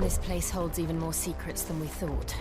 This place holds even more secrets than we thought.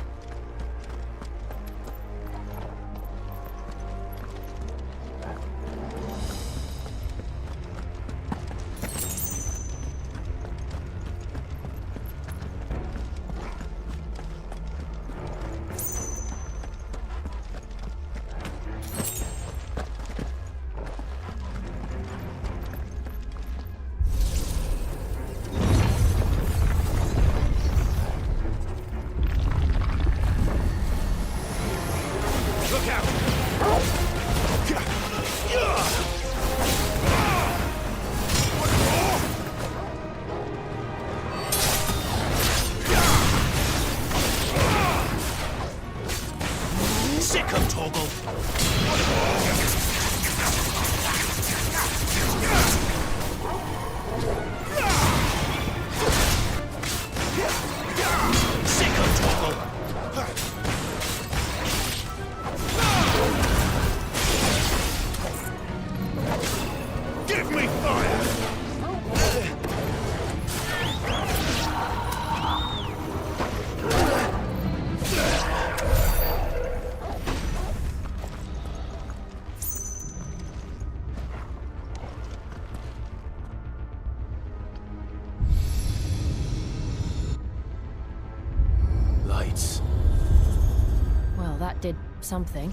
Lights. Well, that did something.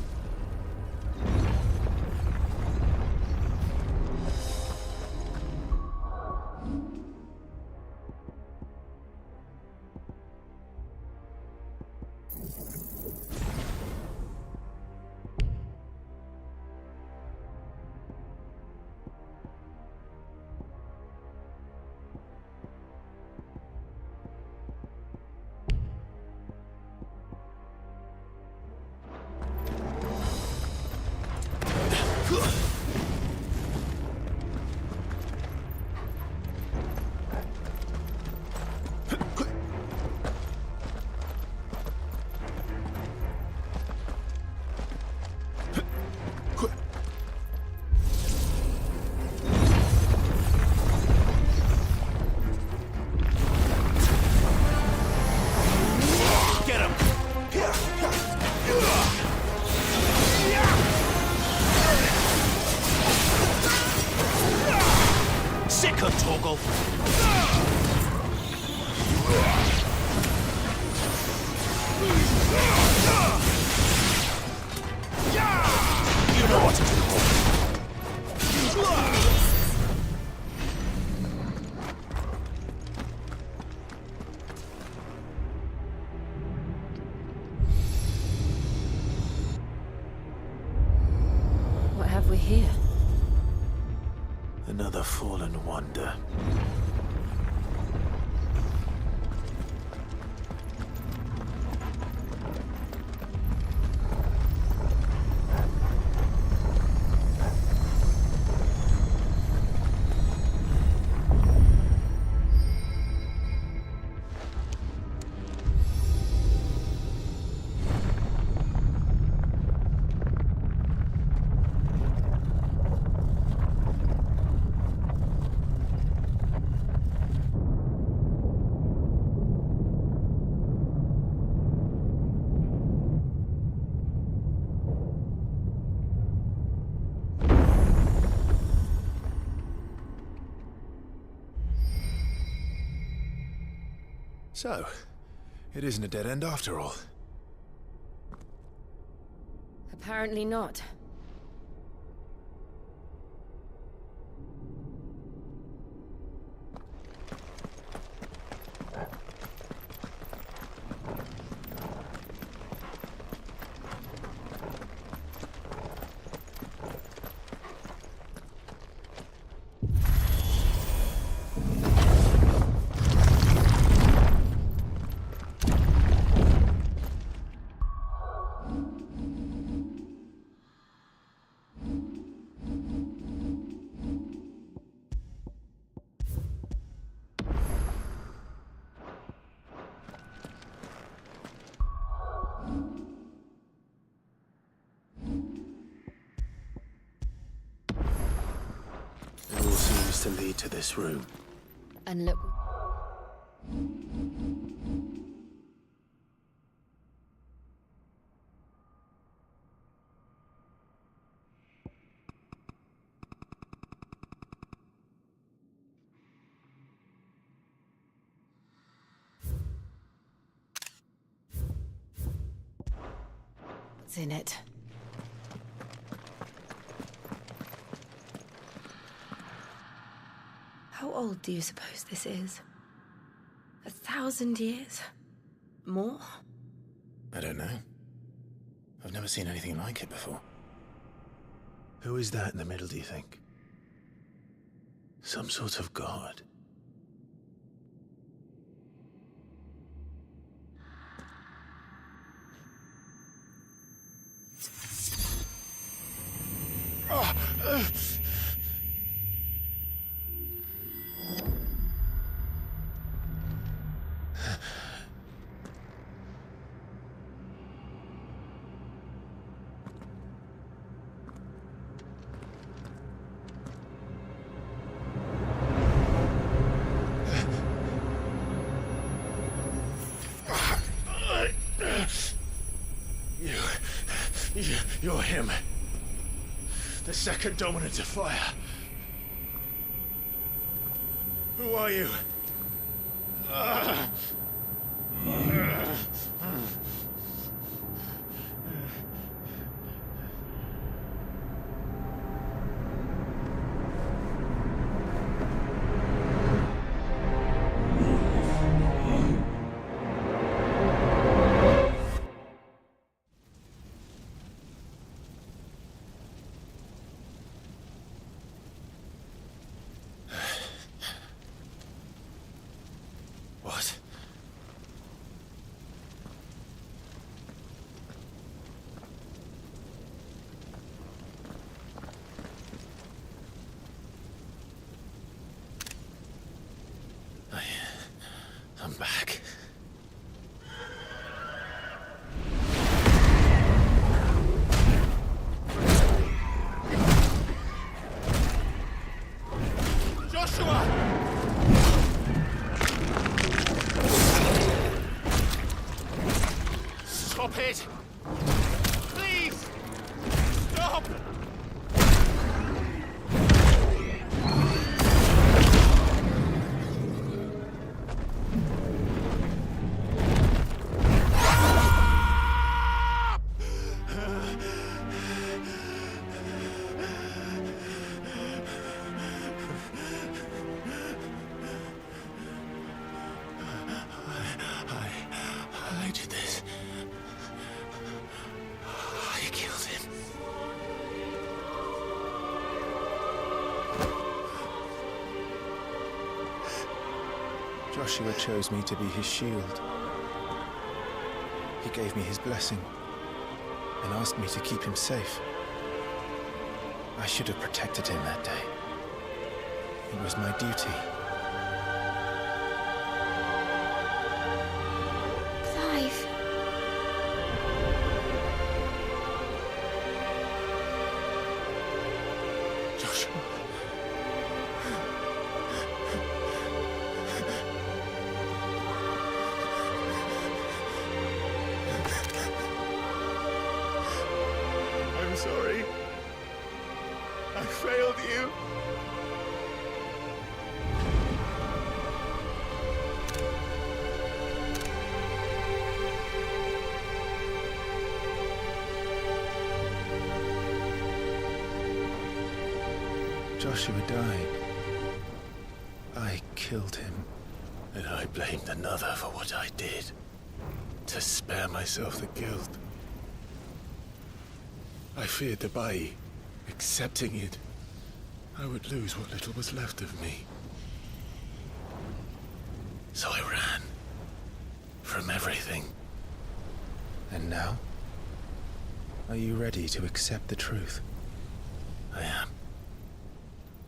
What have we here? Another fallen wonder. So, it isn't a dead end after all. Apparently not. It all seems to lead to this room. And look... What's in it? How old do you suppose this is? 1,000 years? More? I don't know. I've never seen anything like it before. Who is that in the middle, do you think? Some sort of god. You're him. The second dominant of fire. Who are you? What? I'm back. Joshua! Stop it! Please! Stop! I did this. I killed him. Joshua chose me to be his shield. He gave me his blessing and asked me to keep him safe. I should have protected him that day. It was my duty. Clive. Joshua. I'm sorry. I failed you. Joshua died. I killed him. And I blamed another for what I did. To spare myself the guilt. I feared that by accepting it, I would lose what little was left of me. So I ran. From everything. And now? Are you ready to accept the truth? I am.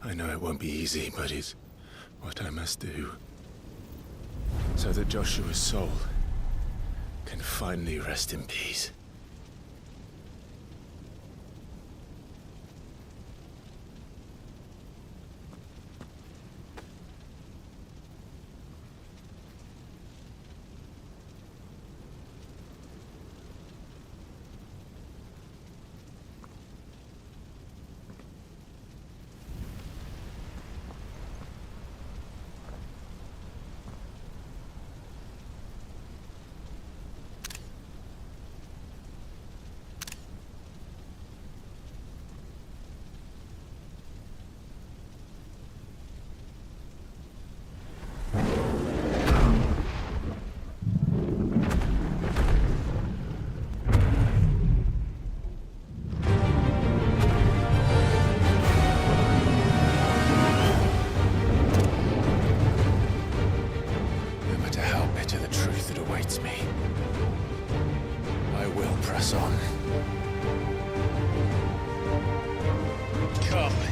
I know it won't be easy, but it's what I must do. So that Joshua's soul Can finally rest in peace.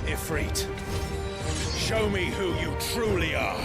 Ifrit. Show me who you truly are.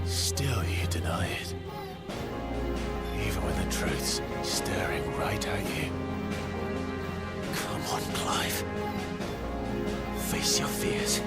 Still you deny it. Even when the truth's staring right at you. Come on, Clive. Face your fears.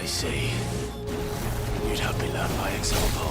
I see. You'd have me learn by example.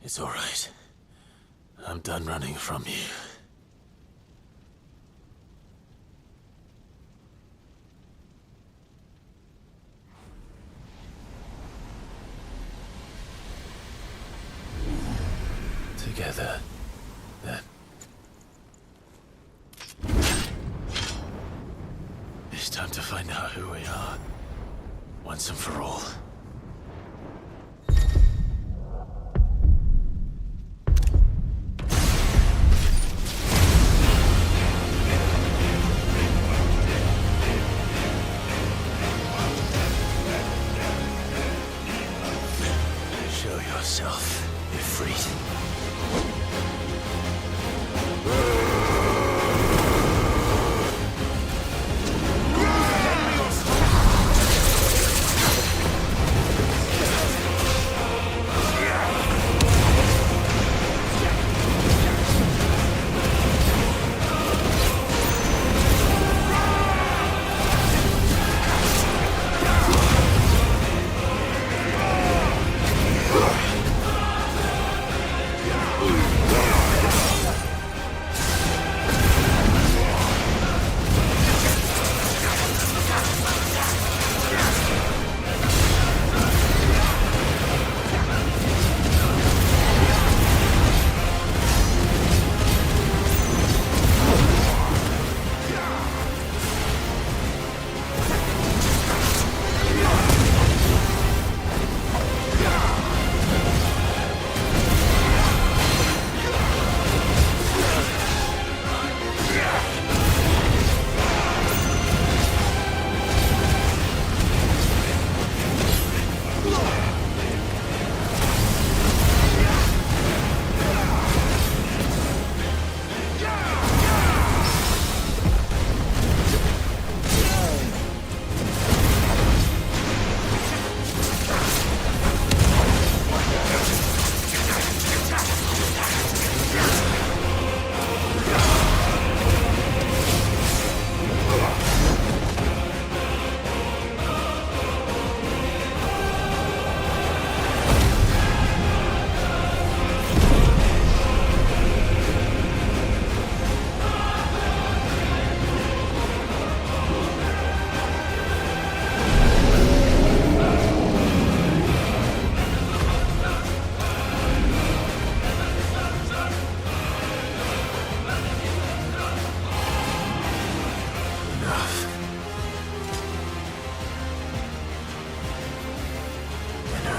It's all right. I'm done running from you. Together, then. It's time to find out who we are, once and for all. Show yourself, Ifrit.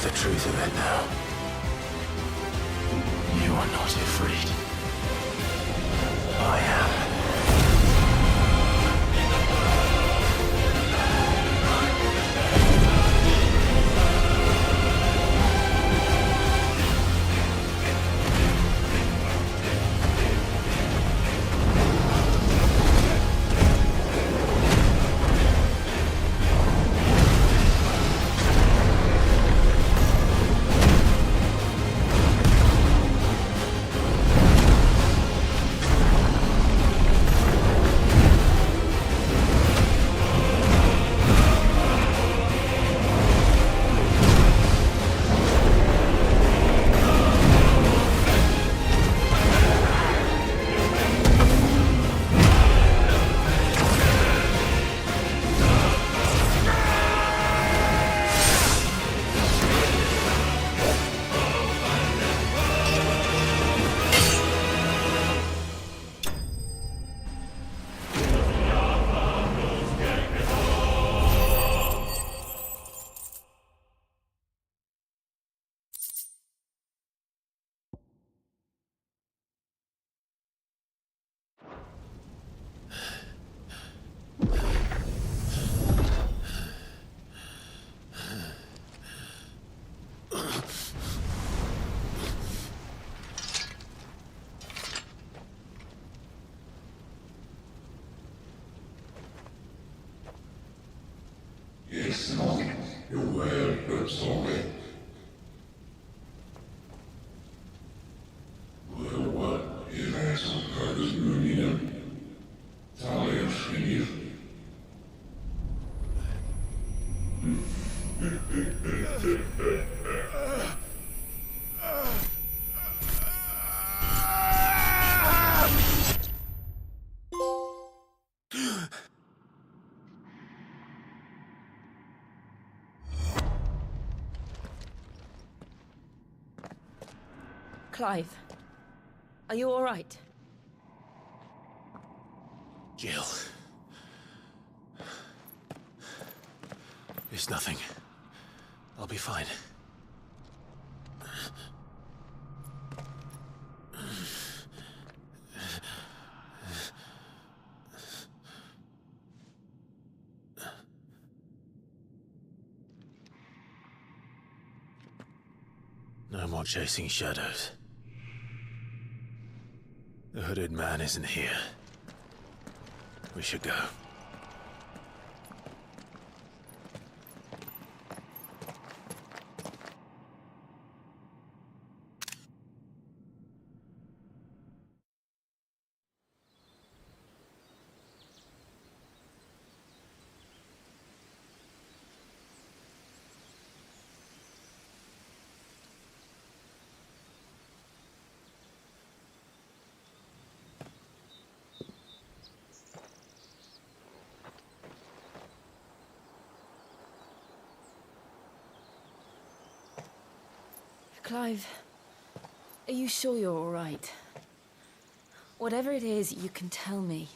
The truth of it now. You are not Ifrit. I am. Clive, are you all right? Jill. It's nothing. I'll be fine. No more chasing shadows. The hooded man isn't here. We should go. Clive, are you sure you're all right? Whatever it is, you can tell me.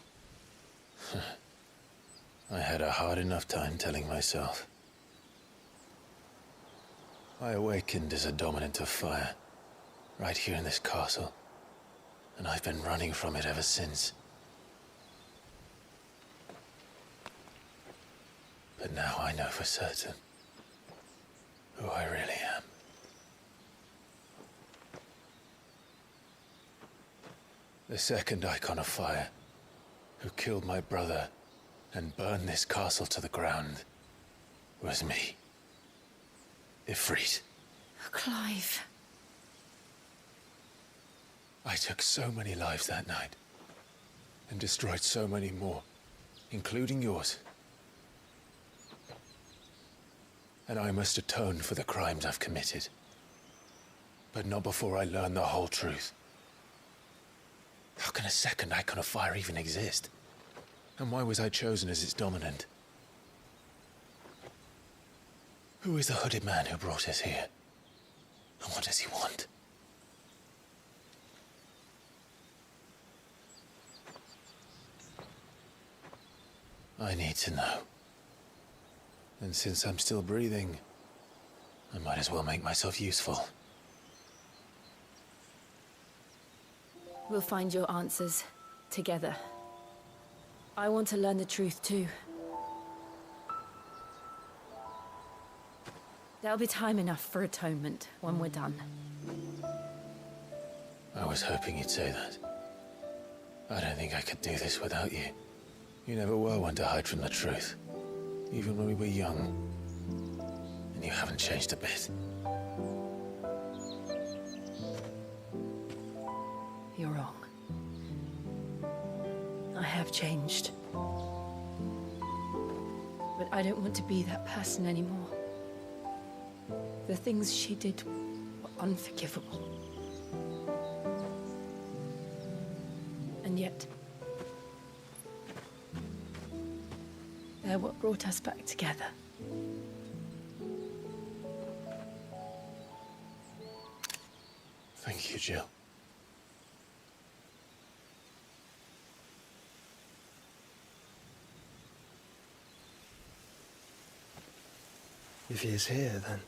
I had a hard enough time telling myself. I awakened as a dominant of fire, right here in this castle, and I've been running from it ever since. But now I know for certain who I really am. The second icon of fire, who killed my brother and burned this castle to the ground, was me. Ifrit. Clive. I took so many lives that night, and destroyed so many more, including yours. And I must atone for the crimes I've committed. But not before I learn the whole truth. How can a second icon of fire even exist? And why was I chosen as its dominant? Who is the hooded man who brought us here? And what does he want? I need to know. And since I'm still breathing, I might as well make myself useful. We'll find your answers together. I want to learn the truth too. There'll be time enough for atonement when we're done. I was hoping you'd say that. I don't think I could do this without you. You never were one to hide from the truth, even when we were young. And you haven't changed a bit. You're wrong. I have changed. But I don't want to be that person anymore. The things she did were unforgivable. And yet, they're what brought us back together. Thank you, Jill. If he is here, then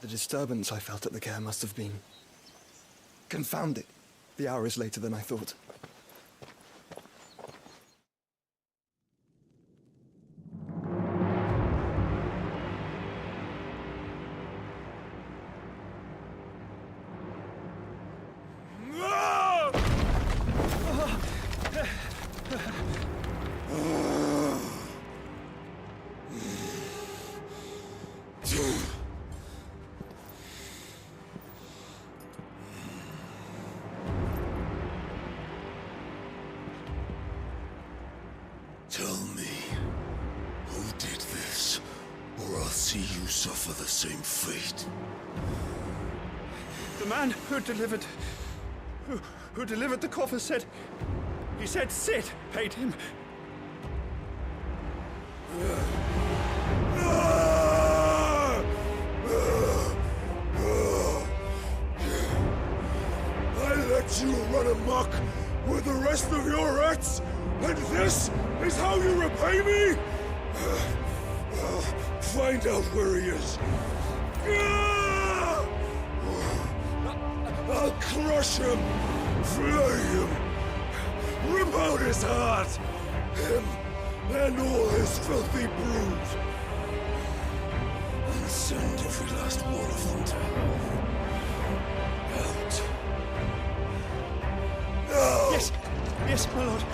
the disturbance I felt at the care must have been confounded. The hour is later than I thought. Tell me, who did this, or I'll see you suffer the same fate. The man who delivered the coffer said, he said Sid paid him. let you run amok with the rest of your rats? And this is how you repay me? I'll find out where he is. I'll crush him, flay him, rip out his heart, him and all his filthy brood, and send every last one of them to hell. Out. No! Yes! Yes, my lord.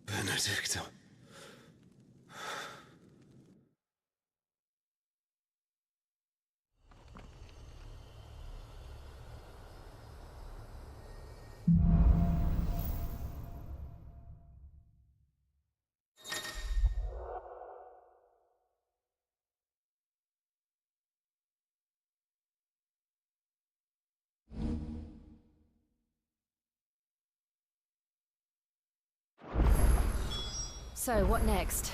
Benedicto. So, what next?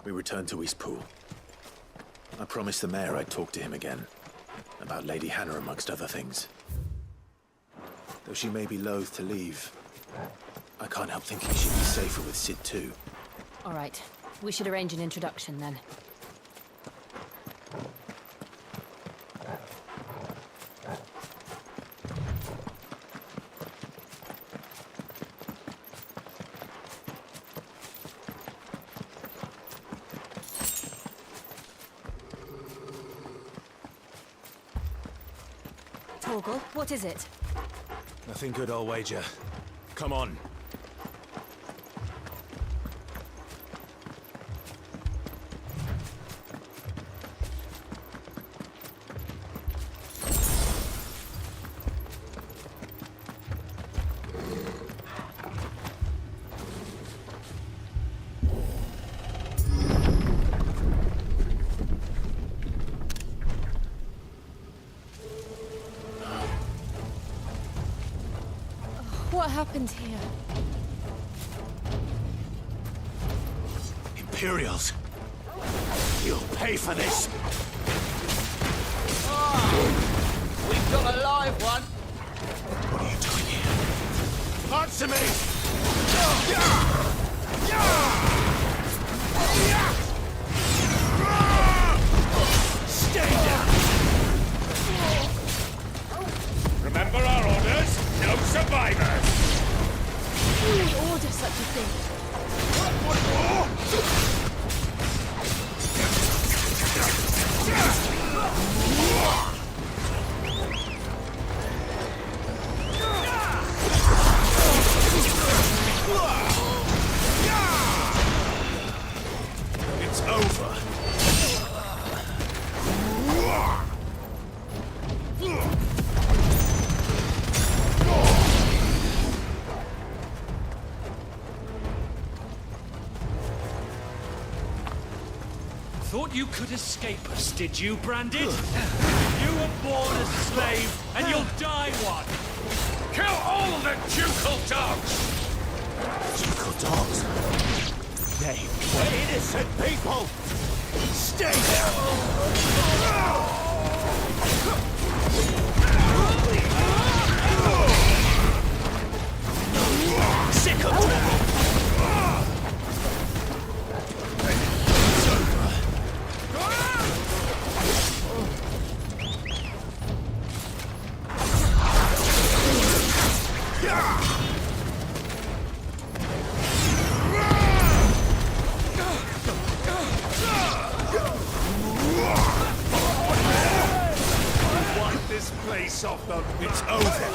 We returned to Eastpool. I promised the mayor I'd talk to him again. About Lady Hannah, amongst other things. Though she may be loath to leave, I can't help thinking she'd be safer with Sid too. All right. We should arrange an introduction then. Torgal, what is it? Nothing good, I'll wager. Come on. What happened here? Imperials! You'll pay for this! We've got a live one. What are you doing here? Answer me! Stay down! Remember our orders? No survivors! Who would order such a thing? It's over. Thought you could escape us, did you, Branded? You were born a slave, and you'll die one! Kill all the ducal dogs! Ducal dogs? They were innocent people! Stay there! Sick of them! It's over. Wipe this place off the... It's over.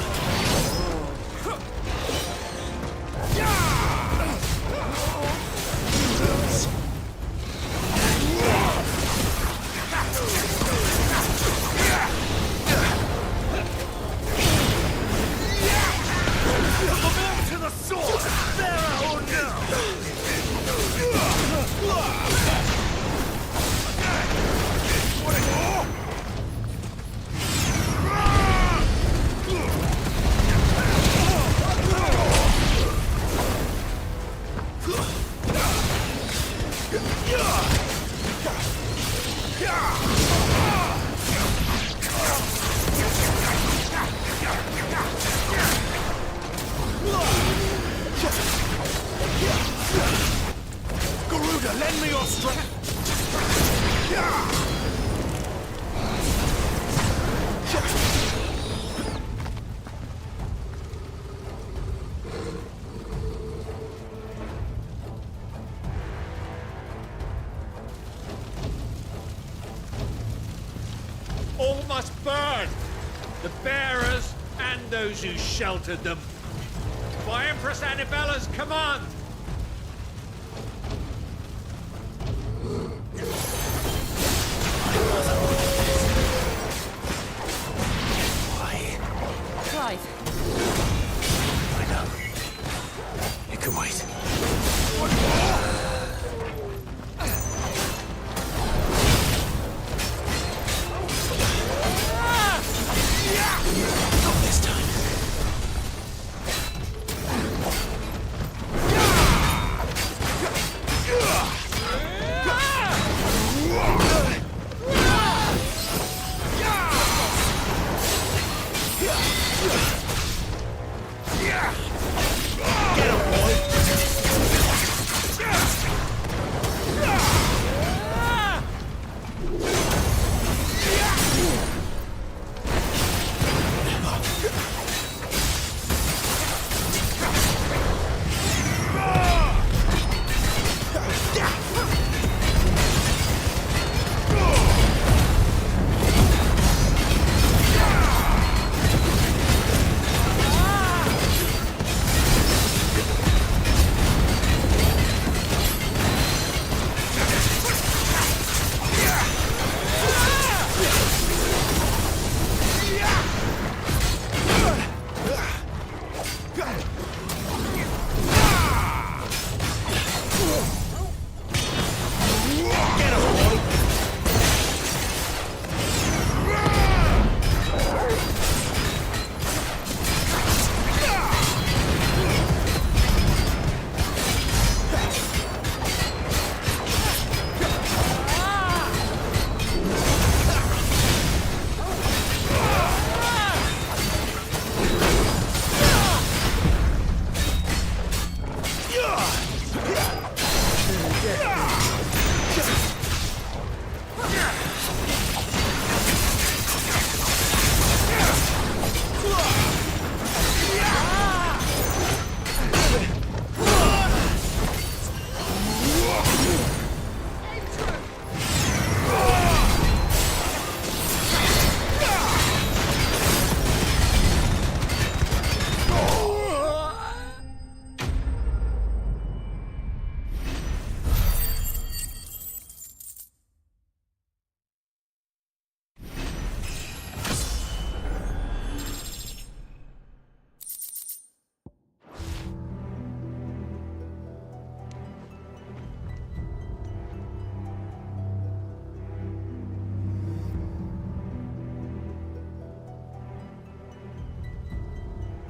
To the sword! There or Garuda, lend me your strength! All must burn! The bearers and those who sheltered them. By Empress Annabella's command! Clive. I know. It can wait. Not this time.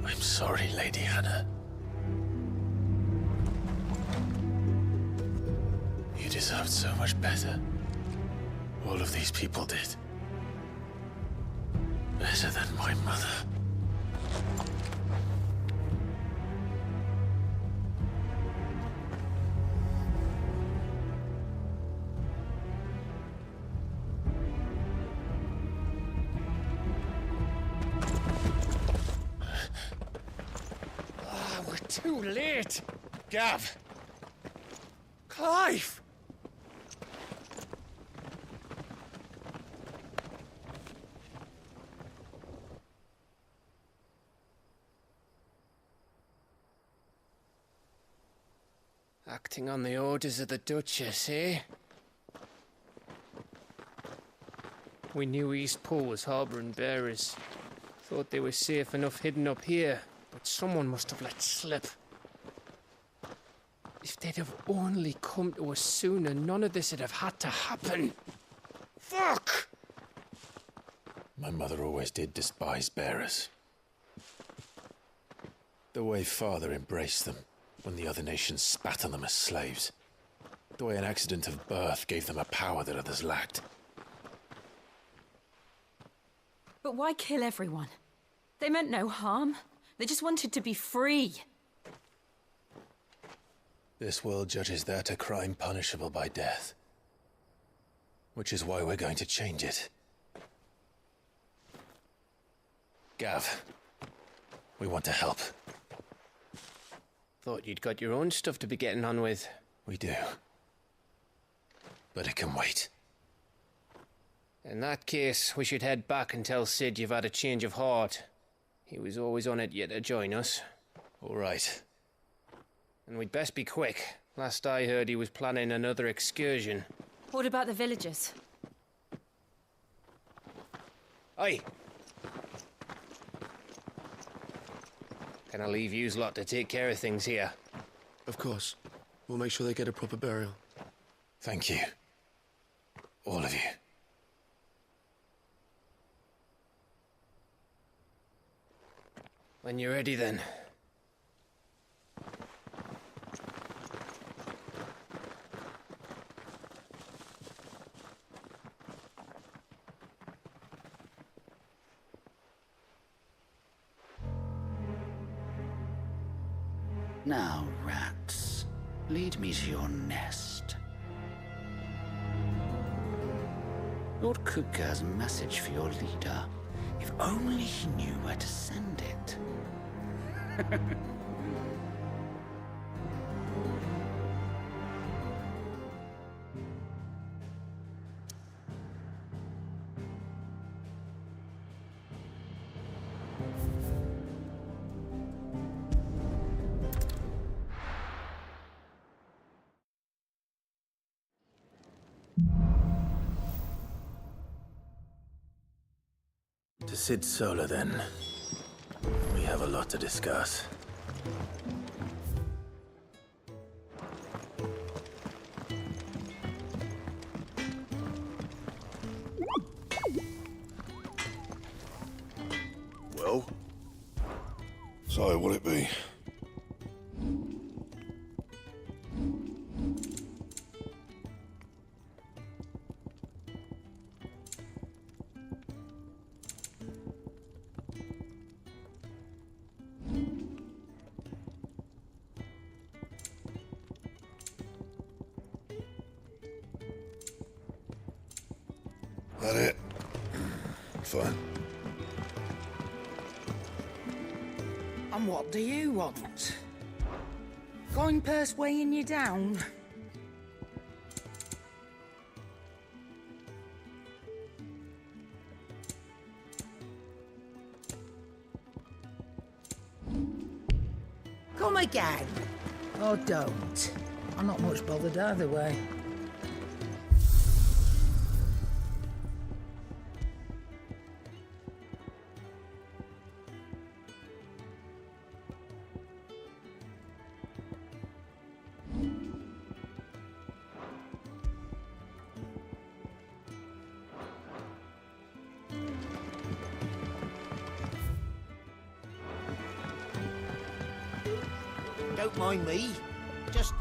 I'm sorry, Lady Hannah. You deserved so much better. All of these people did. Better than my mother. We're too late. Gav. Clive. Acting on the orders of the Duchess, eh? We knew Eastpool was harbouring bearers. Thought they were safe enough hidden up here, but someone must have let slip. If they'd have only come to us sooner, none of this would have had to happen. Fuck! My mother always did despise bearers. The way Father embraced them when the other nations spat on them as slaves. The way an accident of birth gave them a power that others lacked. But why kill everyone? They meant no harm. They just wanted to be free. This world judges that a crime punishable by death. Which is why we're going to change it. Gav, we want to help. Thought you'd got your own stuff to be getting on with. We do. But it can wait. In that case, we should head back and tell Sid you've had a change of heart. He was always on it yet to join us. All right. And we'd best be quick. Last I heard, he was planning another excursion. What about the villagers? Aye. Can I leave yous lot to take care of things here? Of course. We'll make sure they get a proper burial. Thank you. All of you. When you're ready, then. Now, rats, lead me to your nest. Lord Kuka has a message for your leader. If only he knew where to send it. To Sid Solar, then. We have a lot to discuss. Well? So, what'll it be? That it? Fine. And what do you want? Coin purse weighing you down? Come again. Or don't. I'm not much bothered either way. Don't mind me. Just